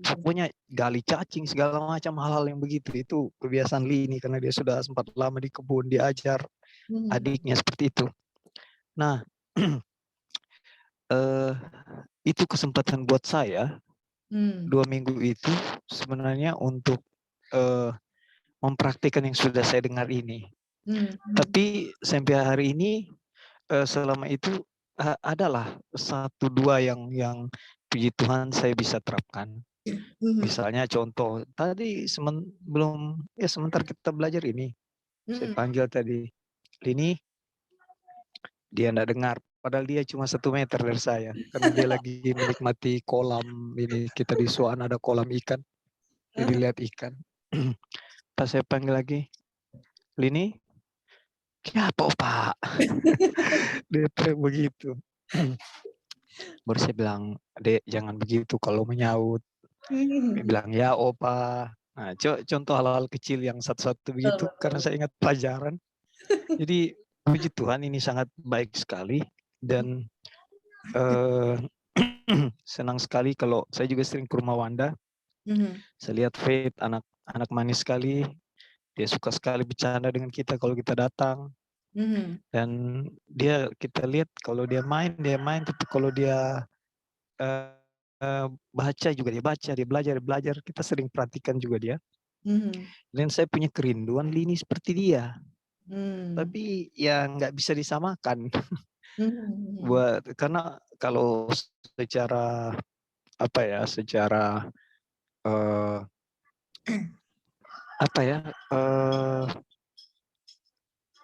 Pokoknya gali cacing, segala macam hal-hal yang begitu. Itu kebiasaan Lini karena dia sudah sempat lama di kebun, diajar adiknya seperti itu. Nah, itu kesempatan buat saya 2 minggu itu sebenarnya untuk mempraktikkan yang sudah saya dengar ini. Tapi sampai hari ini selama itu adalah 1-2 yang puji Tuhan saya bisa terapkan. Misalnya contoh tadi sebentar kita belajar ini, saya panggil tadi Lini, dia enggak dengar, padahal dia cuma 1 meter dari saya karena dia lagi menikmati kolam ini, kita di Suan ada kolam ikan, jadi lihat ikan. Pas saya panggil lagi, Lini, kenapa Pak? Dia teriak begitu. Baru saya bilang, Dek jangan begitu kalau menyaut. Dia bilang, ya Opa. Nah, contoh hal-hal kecil yang satu-satu begitu, karena saya ingat pelajaran. Jadi puji Tuhan ini sangat baik sekali, dan senang sekali kalau saya juga sering ke rumah Wanda. Saya lihat Faith, anak manis sekali. Dia suka sekali bercanda dengan kita kalau kita datang. Dan kita lihat kalau dia main, tapi kalau dia baca juga dia baca, dia belajar. Kita sering perhatikan juga dia. Dan saya punya kerinduan Lini seperti dia. Tapi ya nggak bisa disamakan. Karena kalau secara secara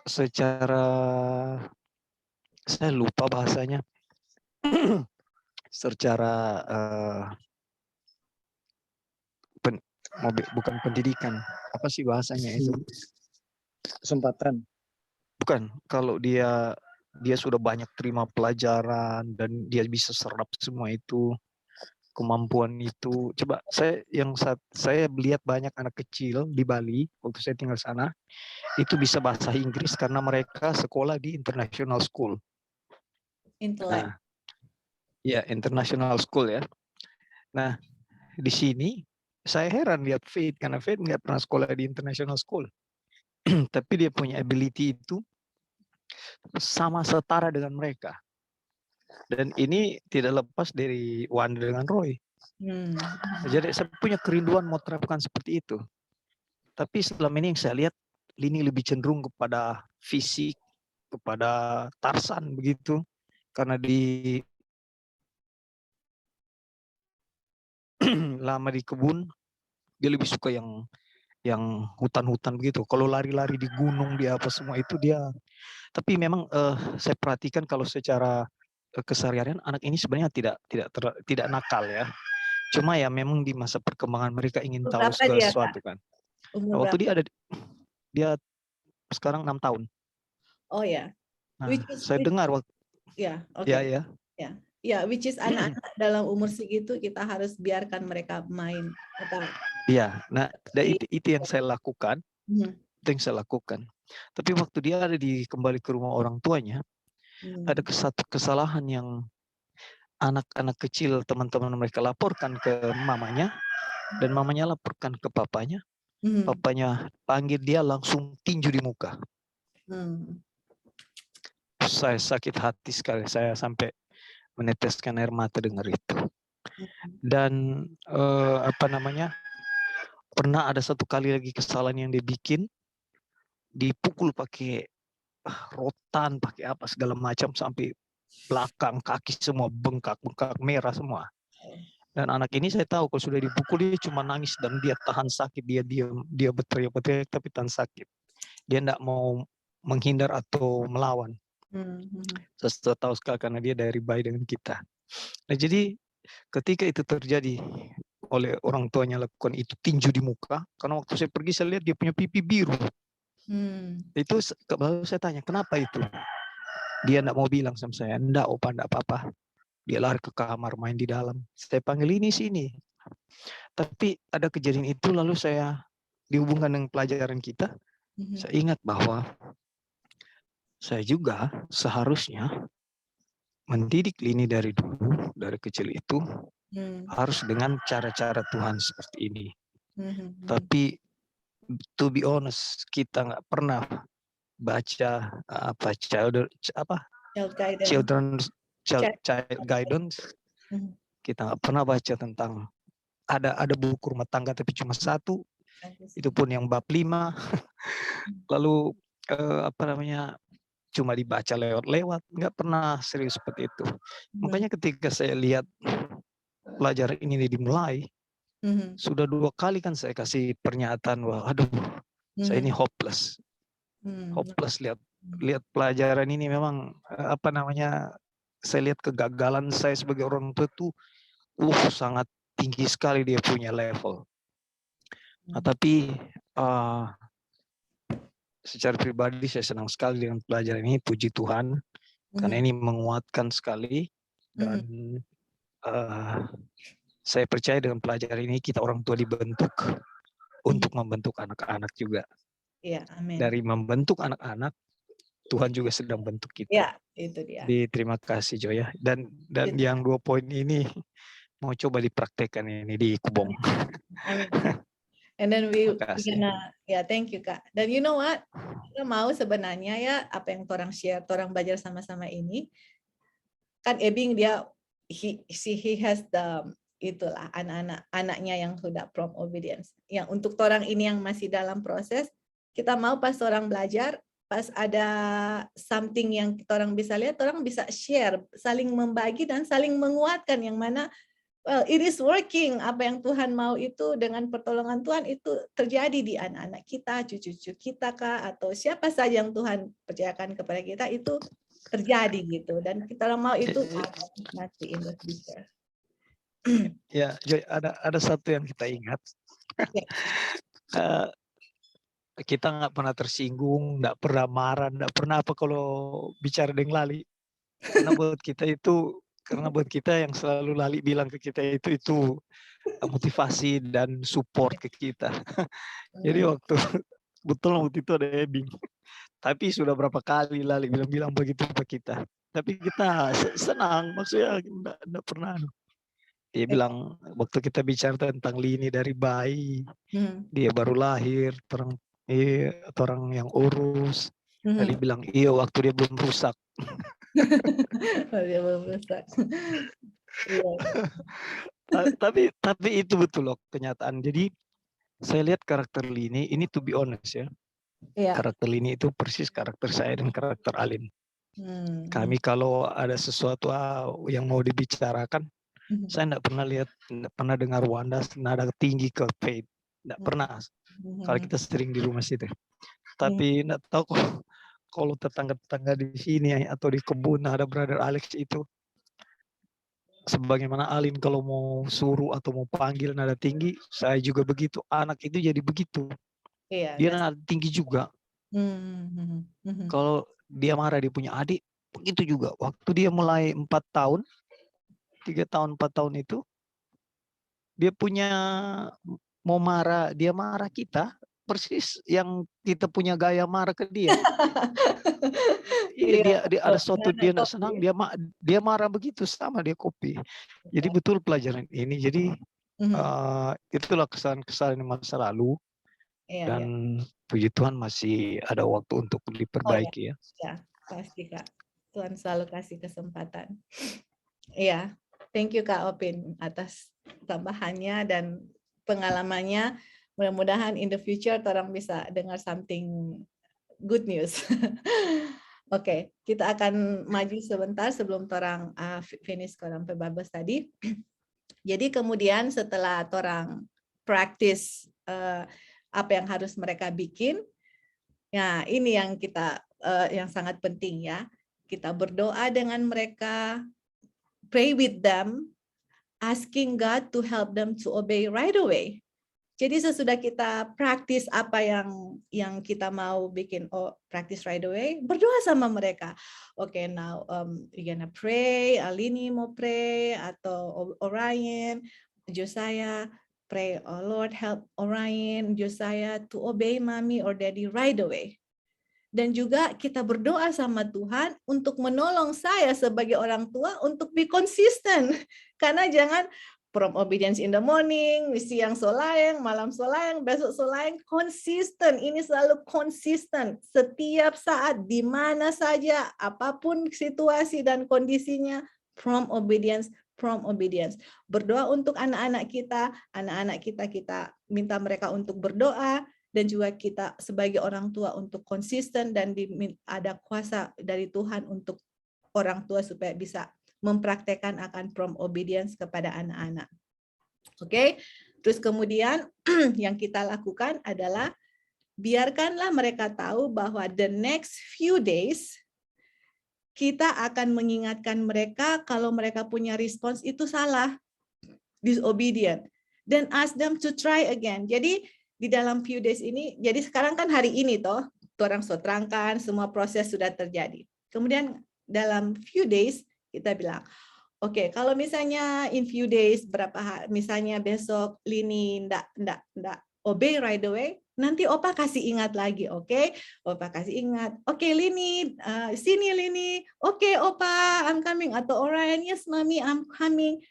secara saya lupa bahasanya. Secara bukan pendidikan, apa sih bahasanya itu? Kesempatan. Bukan, kalau dia sudah banyak terima pelajaran dan dia bisa serap semua itu, kemampuan itu. Coba saya lihat banyak anak kecil di Bali waktu saya tinggal sana, itu bisa bahasa Inggris karena mereka sekolah di international school. Nah, ya international school ya. Nah, di sini saya heran lihat Faith karena Faith nggak pernah sekolah di international school. Tapi dia punya ability itu sama setara dengan mereka. Dan ini tidak lepas dari Wanda dengan Roy. Jadi saya punya kerinduan mau terapkan seperti itu. Tapi selama ini yang saya lihat, Lini lebih cenderung kepada fisik, kepada Tarzan begitu. Karena di lama di kebun, dia lebih suka yang hutan-hutan begitu. Kalau lari-lari di gunung, di apa semua itu dia. Tapi memang saya perhatikan kalau secara keseharian anak ini sebenarnya tidak nakal ya. Cuma ya memang di masa perkembangan mereka ingin tahu segala sesuatu kan. Waktu dia sekarang 6 tahun. Oh ya. Nah, saya dengar waktu. Ya, oke. Ya, which is anak-anak dalam umur segitu kita harus biarkan mereka main. Iya, nah itu yang saya lakukan. Itu yang saya lakukan. Tapi waktu dia kembali ke rumah orang tuanya, ada satu kesalahan yang anak-anak kecil teman-teman mereka laporkan ke mamanya, dan mamanya laporkan ke papanya. Papanya panggil dia langsung tinju di muka. Saya sakit hati sekali, saya sampai meneteskan air mata dengar itu. Dan pernah ada satu kali lagi kesalahan yang dia bikin, dipukul pakai rotan, pakai apa segala macam sampai belakang kaki semua bengkak merah semua. Dan anak ini saya tahu kalau sudah dipukul dia cuma nangis dan dia tahan sakit, dia berteriak tapi tahan sakit. Dia tidak mau menghindar atau melawan. Saya tahu sekali karena dia dari bayi dengan kita. Nah, jadi ketika itu terjadi oleh orang tuanya lakukan itu tinju di muka, karena waktu saya pergi saya lihat dia punya pipi biru. Itu baru saya tanya kenapa itu. Dia tidak mau bilang sama saya, enggak opa, enggak apa-apa. Dia lari ke kamar main di dalam. Saya panggil ini sini. Tapi ada kejadian itu lalu saya dihubungkan dengan pelajaran kita. Saya ingat bahwa saya juga seharusnya mendidik Lini dari dulu, dari kecil itu harus dengan cara-cara Tuhan seperti ini. Tapi to be honest, kita nggak pernah baca child guidance. Kita nggak pernah baca tentang ada buku rumah tangga tapi cuma satu, itu pun yang bab 5. Lalu cuma dibaca lewat, nggak pernah serius seperti itu. Makanya ketika saya lihat pelajaran ini dimulai, sudah 2 kali kan saya kasih pernyataan bahwa saya ini hopeless. Hopeless lihat pelajaran ini memang saya lihat kegagalan saya sebagai orang tua itu sangat tinggi sekali dia punya level. Nah, tapi secara pribadi saya senang sekali dengan pelajaran ini, puji Tuhan, karena ini menguatkan sekali dan saya percaya dengan pelajaran ini kita orang tua dibentuk untuk membentuk anak-anak juga. Ya, amin. Dari membentuk anak-anak, Tuhan juga sedang bentuk kita. Ya, itu dia. Terima kasih Joya. Dan yang 2 poin ini mau coba dipraktekkan ini di Kubong. Amin. And then we Makasih. thank you Kak. Dan you know what? Kita mau sebenarnya ya apa yang orang share, orang belajar sama-sama ini. Kan Ebing dia he has the itulah anaknya yang sudah prompt obedience. Yang untuk orang ini yang masih dalam proses, kita mau pas orang belajar, pas ada something yang orang bisa lihat, orang bisa share, saling membagi dan saling menguatkan yang mana well, it is working. Apa yang Tuhan mau itu dengan pertolongan Tuhan itu terjadi di anak-anak kita, cucu-cucu kita kah, atau siapa saja yang Tuhan percayakan kepada kita itu terjadi gitu. Dan kita mau itu nanti in the future. Ya, Joy, ada satu yang kita ingat. Kita nggak pernah tersinggung, nggak pernah marah, nggak pernah apa kalau bicara dengan Lali. Karena buat kita yang selalu Lali bilang ke kita itu motivasi dan support ke kita. Jadi waktu itu ada Ebing. Tapi sudah berapa kali Lali bilang begitu ke kita. Tapi kita senang, maksudnya enggak pernah. Dia bilang waktu kita bicara tentang Lini dari bayi, dia baru lahir, orang yang urus. Lali bilang, iya waktu dia belum rusak. Dia belum rusak. Tapi itu betul loh kenyataan. Jadi saya lihat karakter Lini, ini to be honest ya. Karakter Lini itu persis karakter saya dan karakter Alin. Kami kalau ada sesuatu yang mau dibicarakan, saya enggak pernah dengar Wanda nada tinggi ke Faith. Enggak pernah. Kalau kita sering di rumah situ. Tapi enggak tahu kalau tetangga-tetangga di sini atau di kebun ada brother Alex itu. Sebagaimana Alin kalau mau suruh atau mau panggil nada tinggi, saya juga begitu. Anak itu jadi begitu. Dia nada tinggi juga. Kalau dia marah dia punya adik, begitu juga. Waktu dia mulai 4 tahun, 3 tahun, 4 tahun itu, dia punya mau marah, dia marah kita, persis yang kita punya gaya marah ke dia. Dia ada suatu dia tidak senang, dia marah begitu sama dia copy. Jadi betul pelajaran ini. Jadi itulah kesalahan-kesalahan masa lalu. Dan puji Tuhan masih ada waktu untuk diperbaiki ya. Ya, pasti Kak. Tuhan selalu kasih kesempatan. Iya, thank you Kak Opin atas tambahannya dan pengalamannya. Mudah-mudahan in the future orang bisa dengar something good news. Oke, kita akan maju sebentar sebelum orang finish orang pebabas tadi. Jadi kemudian setelah orang practice apa yang harus mereka bikin, ya ini yang kita yang sangat penting ya. Kita berdoa dengan mereka, pray with them, asking God to help them to obey right away. Jadi sesudah kita praktis apa yang kita mau bikin, practice right away, berdoa sama mereka. Okay, now you're gonna pray, Alini mau pray, atau Orion, Josiah, pray, oh Lord help Orion, Josiah to obey mommy or daddy right away. Dan juga kita berdoa sama Tuhan untuk menolong saya sebagai orang tua untuk be konsisten. Karena jangan from obedience in the morning, siang solayang, malam solayang, besok solayang, konsisten. Ini selalu konsisten. Setiap saat, di mana saja, apapun situasi dan kondisinya, from obedience, from obedience. Berdoa untuk anak-anak kita kita minta mereka untuk berdoa, dan juga kita sebagai orang tua untuk konsisten dan ada kuasa dari Tuhan untuk orang tua supaya bisa mempraktekkan akan from obedience kepada anak-anak. Oke, terus kemudian yang kita lakukan adalah biarkanlah mereka tahu bahwa the next few days kita akan mengingatkan mereka kalau mereka punya respons itu salah, disobedient, then ask them to try again. Jadi di dalam few days ini, jadi sekarang kan hari ini orang terangkan semua proses sudah terjadi. Kemudian dalam few days kita bilang, oke, kalau misalnya in few days berapa hari, misalnya besok Lini ndak obey right away, nanti Opa kasih ingat lagi, oke? Opa kasih ingat, oke Lini, sini Lini, oke Opa, I'm coming, atau Orion, yes Mami, I'm coming.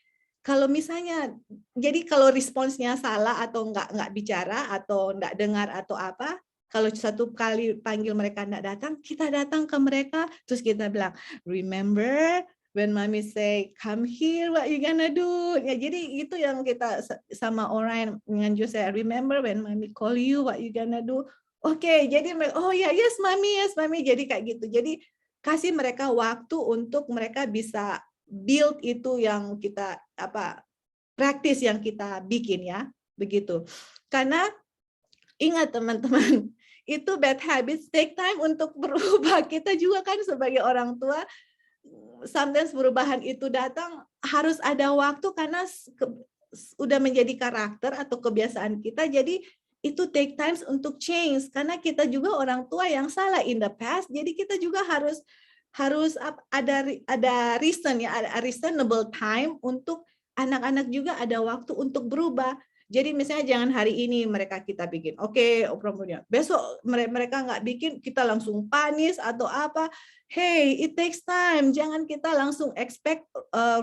kalau misalnya, jadi kalau responsnya salah atau nggak bicara atau nggak dengar atau apa, kalau satu kali panggil mereka nggak datang, kita datang ke mereka, terus kita bilang, remember when mommy say, come here, what you gonna do? Ya, jadi itu yang kita sama orang dengan Jose, remember when mommy call you, what you gonna do? Oke, jadi oh ya, yes mami, jadi kayak gitu. Jadi kasih mereka waktu untuk mereka bisa build itu yang kita praktis yang kita bikin ya, begitu. Karena ingat teman-teman, itu bad habits take time untuk berubah. Kita juga kan sebagai orang tua, sometimes perubahan itu datang harus ada waktu karena udah menjadi karakter atau kebiasaan kita. Jadi itu take times untuk change karena kita juga orang tua yang salah in the past. Jadi kita juga harus ada reason ya, ada reasonable time untuk anak-anak juga ada waktu untuk berubah. Jadi misalnya jangan hari ini mereka kita bikin, oke, besok mereka nggak bikin, kita langsung panis atau apa. Hey, it takes time. Jangan kita langsung expect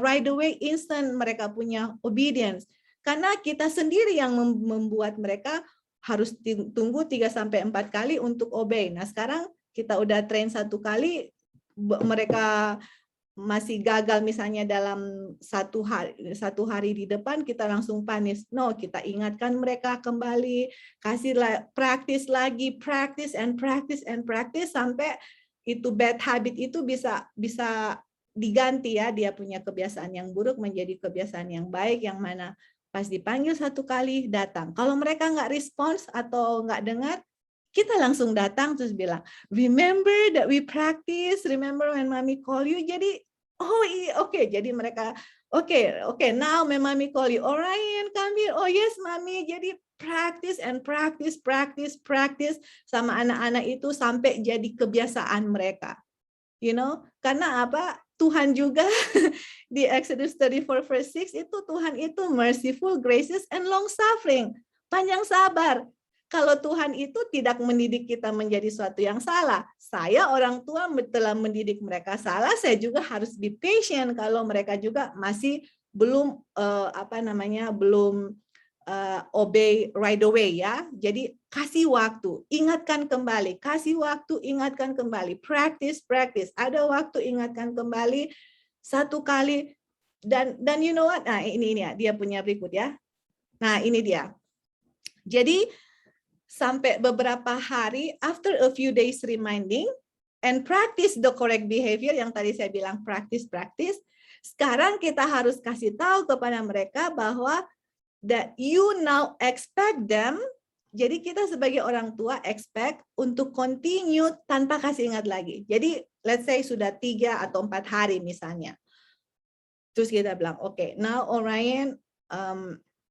right away instant mereka punya obedience. Karena kita sendiri yang membuat mereka harus tunggu 3-4 kali untuk obey. Nah sekarang kita udah train 1 kali, mereka masih gagal misalnya dalam satu hari di depan, kita langsung panis. No, kita ingatkan mereka kembali, kasih practice lagi, practice sampai itu bad habit itu bisa diganti ya, dia punya kebiasaan yang buruk menjadi kebiasaan yang baik, yang mana pas dipanggil 1 kali datang. Kalau mereka nggak respons atau nggak dengar, kita langsung datang terus bilang, remember that we practice, remember when mommy call you. Jadi, oke, jadi mereka, oke, now when mommy call you, Orion, come here, oh yes mommy. Jadi practice sama anak-anak itu sampai jadi kebiasaan mereka. You know, karena apa? Tuhan juga di Exodus 34:6 itu Tuhan itu merciful, gracious, and long suffering, panjang sabar. Kalau Tuhan itu tidak mendidik kita menjadi suatu yang salah, saya orang tua telah mendidik mereka salah, saya juga harus be patient kalau mereka juga masih belum belum obey right away ya. Jadi kasih waktu, ingatkan kembali, practice, ada waktu, ingatkan kembali 1 kali dan you know what? Nah, ini ya, dia punya berikut ya. Nah, ini dia. Jadi sampai beberapa hari, after a few days reminding and practice the correct behavior, yang tadi saya bilang practice. Sekarang kita harus kasih tahu kepada mereka bahwa that you now expect them. Jadi kita sebagai orang tua expect untuk continue tanpa kasih ingat lagi. Jadi let's say sudah 3 atau 4 hari misalnya. Terus kita bilang, okay, now Orion,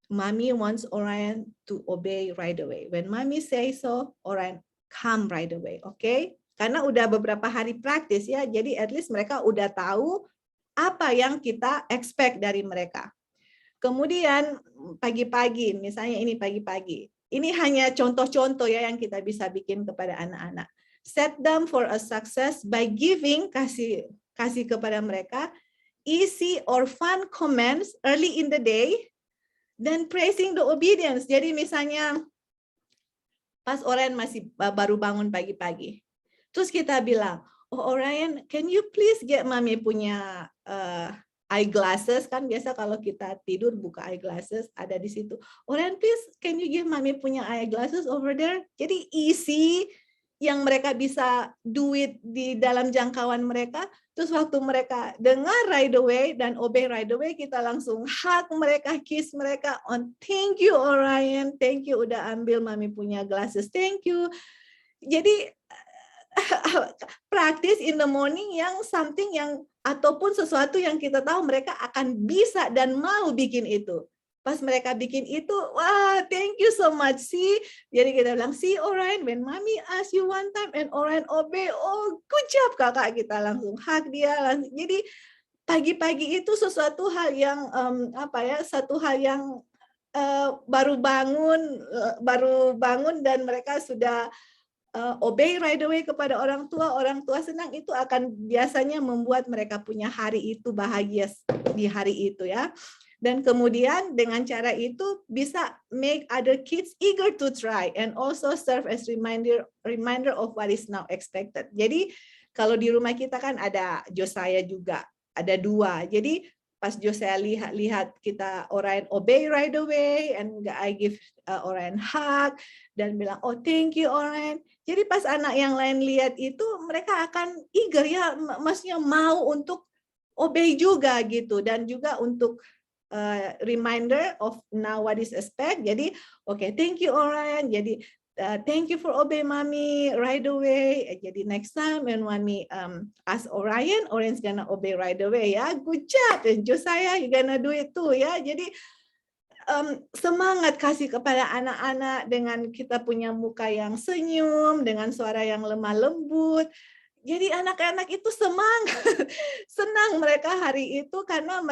Mommy wants Orion to obey right away. When Mommy say so, Orion come right away, okay? Karena udah beberapa hari praktis ya, jadi at least mereka udah tahu apa yang kita expect dari mereka. Kemudian pagi-pagi, misalnya ini pagi-pagi. Ini hanya contoh-contoh ya yang kita bisa bikin kepada anak-anak. Set them for a success by giving, kasih kepada mereka easy or fun comments early in the day. Dan praising the obedience. Jadi misalnya pas Orion masih baru bangun pagi-pagi. Terus kita bilang, oh Orion, can you please get Mami punya eyeglasses? Kan biasa kalau kita tidur buka eyeglasses, ada di situ. Orion, please can you give Mami punya eyeglasses over there? Jadi easy, yang mereka bisa do it di dalam jangkauan mereka. Terus waktu mereka dengar right away dan obey right away, kita langsung hug mereka, kiss mereka on thank you Orion, thank you udah ambil Mami punya glasses, thank you. Jadi practice in the morning yang something yang ataupun sesuatu yang kita tahu mereka akan bisa dan mau bikin itu. Pas mereka bikin itu, wah, thank you so much. See, jadi kita bilang, see Orion, when Mommy ask you one time and Orion obey, oh, good job kakak, kita langsung hug dia. Jadi pagi-pagi itu sesuatu hal yang satu hal yang baru bangun dan mereka sudah obey right away kepada orang tua senang, itu akan biasanya membuat mereka punya hari itu bahagia di hari itu ya. Dan kemudian dengan cara itu bisa make other kids eager to try and also serve as reminder of what is now expected. Jadi kalau di rumah kita kan ada Josiah juga, ada 2. Jadi pas Josiah lihat kita Orion obey right away, and I give Orion hug dan bilang, oh thank you Orion. Jadi pas anak yang lain lihat itu, mereka akan eager ya, maksudnya mau untuk obey juga gitu, dan juga untuk reminder of now what is expect. Jadi okay, thank you Orion. Jadi thank you for obey mommy right away. Jadi next time when mommy ask Orion's gonna obey right away ya. Good job, and Josiah you gonna do it too ya. Jadi semangat kasih kepada anak-anak dengan kita punya muka yang senyum, dengan suara yang lemah lembut. Jadi anak-anak itu semangat, senang mereka hari itu karena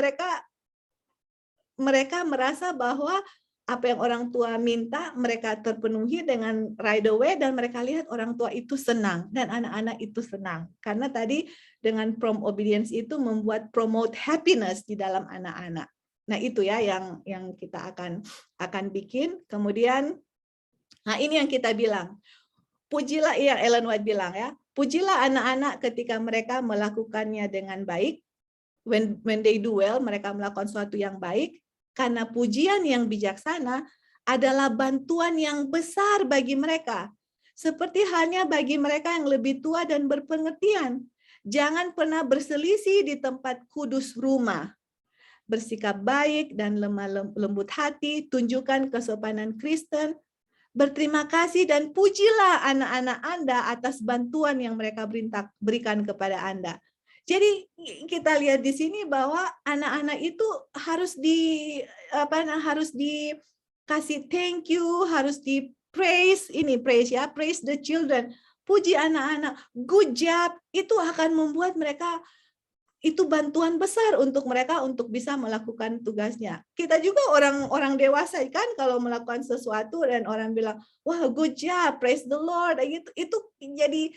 mereka merasa bahwa apa yang orang tua minta mereka terpenuhi dengan right away, dan mereka lihat orang tua itu senang dan anak-anak itu senang. Karena tadi dengan prompt obedience itu membuat promote happiness di dalam anak-anak. Nah, itu ya yang kita akan bikin. Kemudian nah ini yang kita bilang. Pujilah, yang Ellen White bilang ya, pujilah anak-anak ketika mereka melakukannya dengan baik. When they do well, mereka melakukan sesuatu yang baik, karena pujian yang bijaksana adalah bantuan yang besar bagi mereka. Seperti halnya bagi mereka yang lebih tua dan berpengertian. Jangan pernah berselisih di tempat kudus rumah. Bersikap baik dan lemah lembut hati, tunjukkan kesopanan Kristen, berterima kasih dan pujilah anak-anak Anda atas bantuan yang mereka berikan kepada Anda. Jadi kita lihat di sini bahwa anak-anak itu harus dikasih thank you, harus di praise ya, praise the children, puji anak-anak, good job, itu akan membuat mereka itu bantuan besar untuk mereka untuk bisa melakukan tugasnya. Kita juga orang dewasa kan kalau melakukan sesuatu dan orang bilang, wah good job, praise the Lord, itu jadi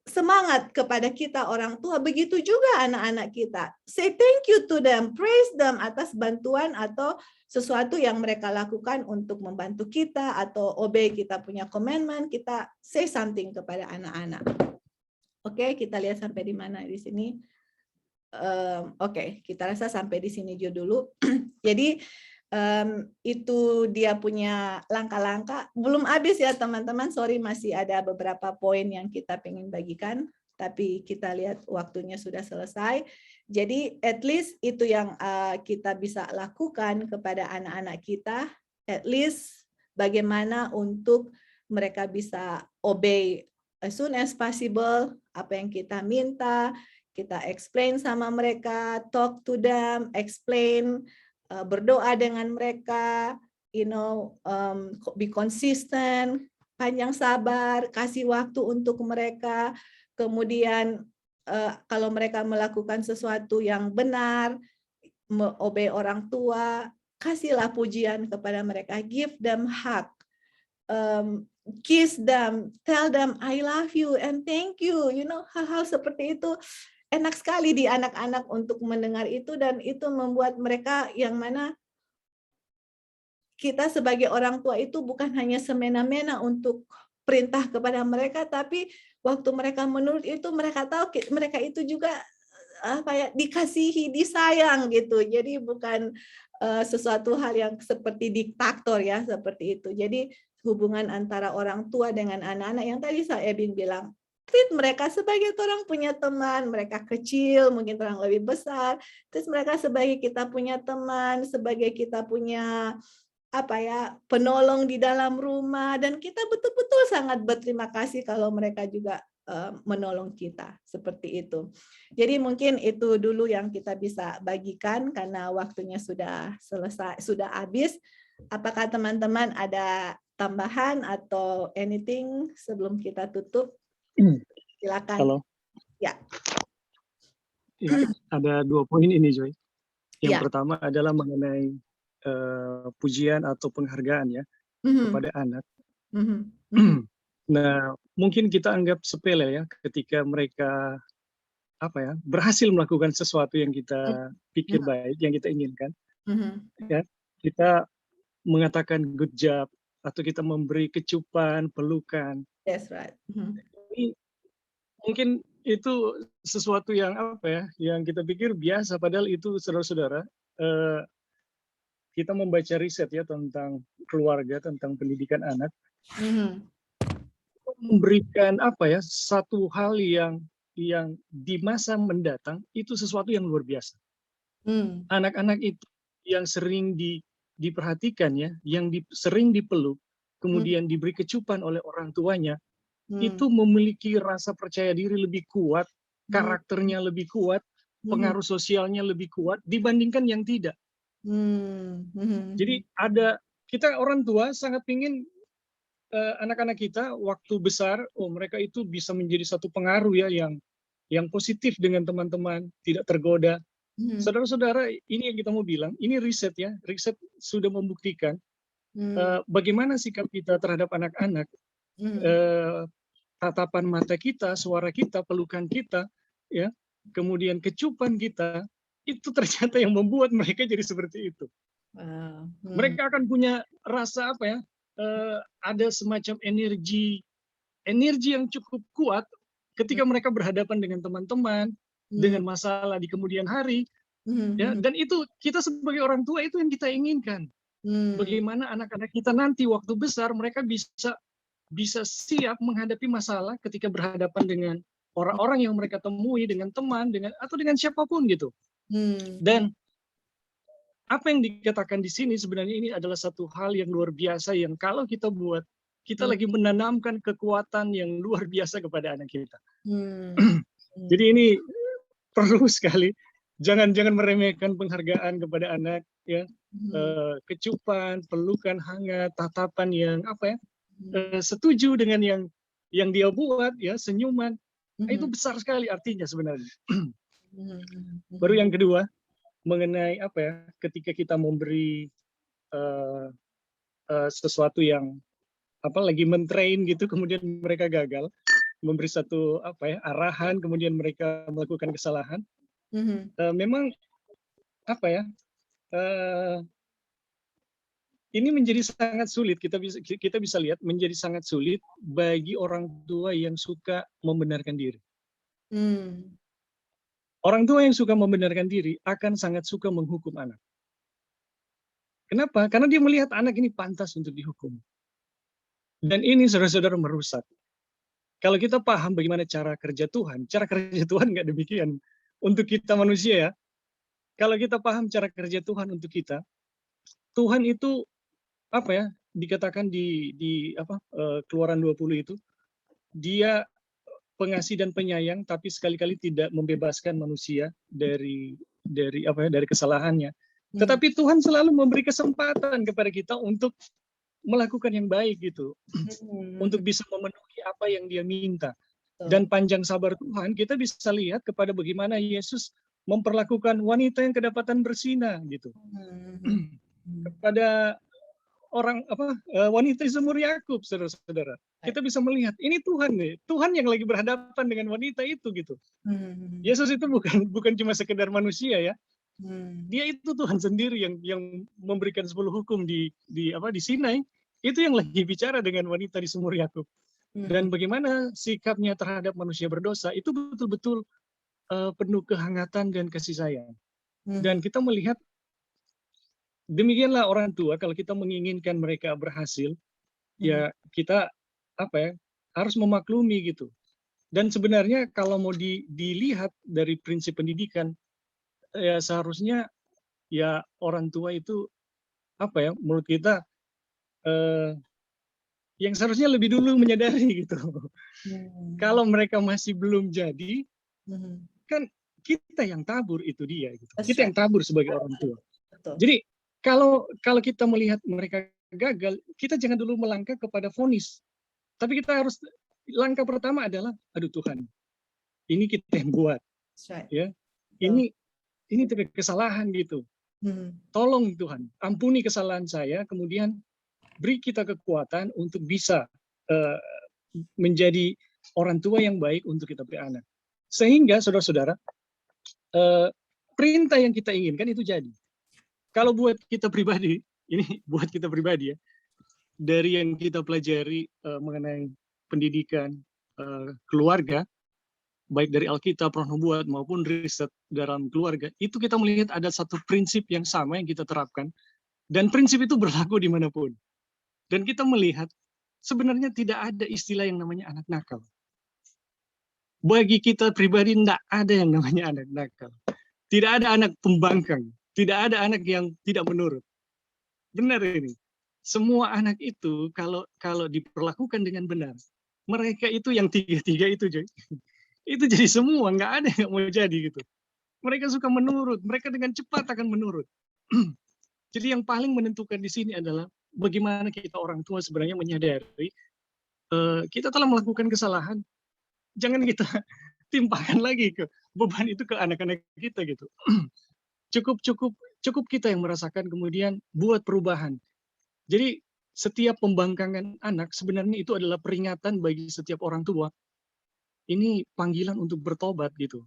semangat kepada kita orang tua. Begitu juga anak-anak kita. Say thank you to them, praise them atas bantuan atau sesuatu yang mereka lakukan untuk membantu kita atau obey kita punya commandment, kita say something kepada anak-anak. Oke, kita lihat sampai di mana di sini. Oke, kita rasa sampai di sini dulu. Jadi itu dia punya langkah-langkah. Belum habis ya teman-teman, sorry masih ada beberapa poin yang kita pengen bagikan, tapi kita lihat waktunya sudah selesai. Jadi at least itu yang kita bisa lakukan kepada anak-anak kita, at least bagaimana untuk mereka bisa obey as soon as possible apa yang kita minta, kita explain sama mereka, talk to them, explain, berdoa dengan mereka, be consistent, panjang sabar, kasih waktu untuk mereka. Kemudian kalau mereka melakukan sesuatu yang benar, obey orang tua, kasihlah pujian kepada mereka, give them hug. Kiss them, tell them I love you and thank you. Hal-hal seperti itu enak sekali di anak-anak untuk mendengar itu, dan itu membuat mereka yang mana kita sebagai orang tua itu bukan hanya semena-mena untuk perintah kepada mereka, tapi waktu mereka menurut itu mereka tahu mereka itu juga dikasihi, disayang gitu. Jadi bukan sesuatu hal yang seperti diktator ya, seperti itu. Jadi hubungan antara orang tua dengan anak-anak yang tadi saya bilang, treat mereka sebagai orang punya teman, mereka kecil, mungkin orang lebih besar, terus mereka sebagai kita punya teman, sebagai kita punya penolong di dalam rumah, dan kita betul-betul sangat berterima kasih kalau mereka juga menolong kita, seperti itu. Jadi mungkin itu dulu yang kita bisa bagikan karena waktunya sudah selesai, sudah habis. Apakah teman-teman ada tambahan atau anything sebelum kita tutup? Silakan. Halo. Ya. Ya, ada 2 poin ini, Joy. Yang pertama adalah mengenai pujian atau penghargaan ya kepada anak. Nah, mungkin kita anggap sepele ya ketika mereka berhasil melakukan sesuatu yang kita pikir baik, yang kita inginkan. Ya, kita mengatakan good job atau kita memberi kecupan, pelukan. That's right. Ini mungkin itu sesuatu yang yang kita pikir biasa, padahal itu saudara-saudara, kita membaca riset ya tentang keluarga, tentang pendidikan anak, memberikan satu hal yang di masa mendatang itu sesuatu yang luar biasa. Anak-anak itu yang sering diperhatikan ya, yang sering dipeluk, kemudian diberi kecupan oleh orang tuanya, itu memiliki rasa percaya diri lebih kuat, karakternya lebih kuat, pengaruh sosialnya lebih kuat dibandingkan yang tidak. Jadi kita orang tua sangat ingin anak-anak kita waktu besar, mereka itu bisa menjadi satu pengaruh ya yang positif dengan teman-teman, tidak tergoda. Saudara-saudara, ini yang kita mau bilang, ini riset ya, riset sudah membuktikan bagaimana sikap kita terhadap anak-anak, tatapan mata kita, suara kita, pelukan kita, ya, kemudian kecupan kita, itu ternyata yang membuat mereka jadi seperti itu. Mereka akan punya rasa ada semacam energi yang cukup kuat ketika mereka berhadapan dengan teman-teman, dengan masalah di kemudian hari, ya. Dan itu kita sebagai orang tua itu yang kita inginkan. Bagaimana anak-anak kita nanti waktu besar mereka bisa siap menghadapi masalah ketika berhadapan dengan orang-orang yang mereka temui, dengan teman, atau dengan siapapun gitu. Dan apa yang dikatakan di sini sebenarnya ini adalah satu hal yang luar biasa yang kalau kita buat, kita lagi menanamkan kekuatan yang luar biasa kepada anak kita. Jadi ini perlu sekali, jangan meremehkan penghargaan kepada anak, ya, kecupan, pelukan hangat, tatapan yang setuju dengan yang dia buat, ya, senyuman, itu besar sekali artinya sebenarnya. Baru yang kedua, mengenai ketika kita memberi sesuatu yang lagi mentrain gitu, kemudian mereka gagal, memberi satu arahan, kemudian mereka melakukan kesalahan. Memang ini menjadi sangat sulit, kita bisa lihat menjadi sangat sulit bagi orang tua yang suka membenarkan diri. Orang tua yang suka membenarkan diri akan sangat suka menghukum anak. Kenapa? Karena dia melihat anak ini pantas untuk dihukum. Dan ini saudara-saudara merusak. Kalau kita paham bagaimana cara kerja Tuhan nggak demikian. Untuk kita manusia ya, kalau kita paham cara kerja Tuhan untuk kita, Tuhan itu dikatakan di Keluaran 20 itu, dia pengasih dan penyayang, tapi sekali-kali tidak membebaskan manusia dari kesalahannya. Tetapi Tuhan selalu memberi kesempatan kepada kita untuk melakukan yang baik gitu, untuk bisa memenuhi apa yang Dia minta. Dan panjang sabar Tuhan, kita bisa lihat kepada bagaimana Yesus memperlakukan wanita yang kedapatan berzina gitu. Kepada wanita di sumur Yakub, saudara-saudara. Kita bisa melihat ini Tuhan nih, Tuhan yang lagi berhadapan dengan wanita itu gitu. Yesus itu bukan cuma sekedar manusia ya. Dia itu Tuhan sendiri yang memberikan 10 hukum di Sinai. Itu yang lagi bicara dengan wanita di sumur Yakub. Dan bagaimana sikapnya terhadap manusia berdosa itu betul-betul penuh kehangatan dan kasih sayang. Dan kita melihat demikianlah orang tua, kalau kita menginginkan mereka berhasil, ya kita harus memaklumi gitu. Dan sebenarnya kalau mau dilihat dari prinsip pendidikan, ya seharusnya ya orang tua itu menurut kita yang seharusnya lebih dulu menyadari gitu. Kalau mereka masih belum jadi, kan kita yang tabur itu dia gitu. Kita yang tabur sebagai orang tua. Jadi kalau kita melihat mereka gagal, kita jangan dulu melangkah kepada vonis. Tapi kita harus, langkah pertama adalah, aduh Tuhan, ini kita yang buat. Ya, ini kesalahan gitu. Tolong Tuhan, ampuni kesalahan saya, kemudian beri kita kekuatan untuk bisa menjadi orang tua yang baik untuk kita punya anak. Sehingga saudara-saudara, perintah yang kita inginkan itu jadi. Kalau buat kita pribadi, ini buat kita pribadi ya, dari yang kita pelajari mengenai pendidikan keluarga, baik dari Alkitab, Roh Nubuat, maupun riset dalam keluarga, itu kita melihat ada satu prinsip yang sama yang kita terapkan, dan prinsip itu berlaku dimanapun. Dan kita melihat, sebenarnya tidak ada istilah yang namanya anak nakal. Bagi kita pribadi, tidak ada yang namanya anak nakal. Tidak ada anak pembangkang, tidak ada anak yang tidak menurut. Benar ini. Semua anak itu, kalau diperlakukan dengan benar, mereka itu yang tiga-tiga itu, Joy. Itu jadi semua, nggak ada yang mau jadi gitu. Mereka suka menurut, mereka dengan cepat akan menurut. Jadi yang paling menentukan di sini adalah bagaimana kita orang tua sebenarnya menyadari kita telah melakukan kesalahan. Jangan kita timpakan lagi ke beban itu ke anak-anak kita gitu. Cukup kita yang merasakan, kemudian buat perubahan. Jadi setiap pembangkangan anak sebenarnya itu adalah peringatan bagi setiap orang tua. Ini panggilan untuk bertobat gitu.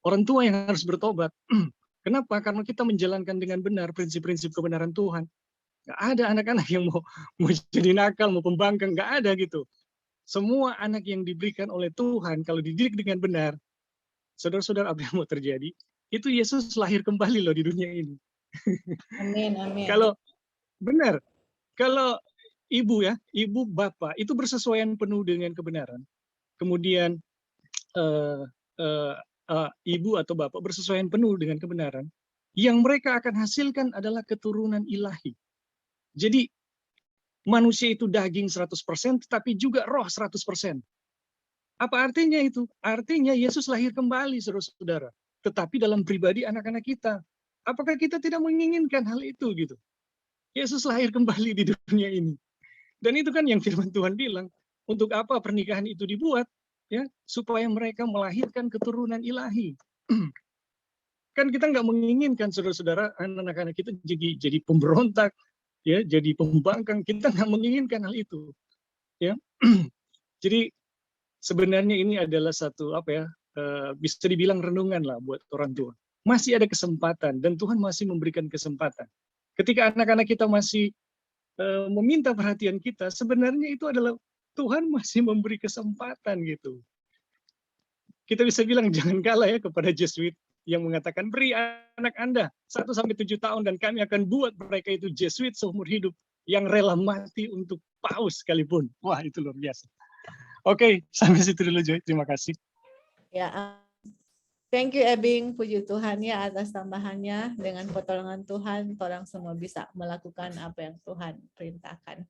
Orang tua yang harus bertobat. Kenapa? Karena kita menjalankan dengan benar prinsip-prinsip kebenaran Tuhan. Nggak ada anak-anak yang mau jadi nakal, mau pembangkang, nggak ada gitu. Semua anak yang diberikan oleh Tuhan, kalau dididik dengan benar, saudara-saudara, apa yang mau terjadi? Itu Yesus lahir kembali loh di dunia ini. Amin, amin. Kalau benar, kalau ibu bapak itu bersesuaian penuh dengan kebenaran, kemudian ibu atau bapak bersesuaian penuh dengan kebenaran, yang mereka akan hasilkan adalah keturunan ilahi. Jadi manusia itu daging 100%, tetapi juga roh 100%. Apa artinya itu? Artinya Yesus lahir kembali, saudara-saudara. Tetapi dalam pribadi anak-anak kita. Apakah kita tidak menginginkan hal itu gitu? Yesus lahir kembali di dunia ini. Dan itu kan yang firman Tuhan bilang, untuk apa pernikahan itu dibuat? Ya, supaya mereka melahirkan keturunan ilahi. Kan kita nggak menginginkan saudara-saudara anak-anak kita jadi pemberontak, ya, jadi pembangkang. Kita nggak menginginkan hal itu. Ya, jadi sebenarnya ini adalah satu bisa dibilang renungan lah buat orang tua. Masih ada kesempatan dan Tuhan masih memberikan kesempatan. Ketika anak-anak kita masih meminta perhatian kita, sebenarnya itu adalah Tuhan masih memberi kesempatan gitu. Kita bisa bilang jangan kalah ya kepada Jesuit yang mengatakan beri anak Anda 1-7 tahun dan kami akan buat mereka itu Jesuit seumur hidup yang rela mati untuk paus sekalipun. Wah, itu luar biasa. Oke, sampai situ dulu Joy. Terima kasih. Ya, thank you Ebing, puji Tuhan ya atas tambahannya. Dengan pertolongan Tuhan, orang semua bisa melakukan apa yang Tuhan perintahkan.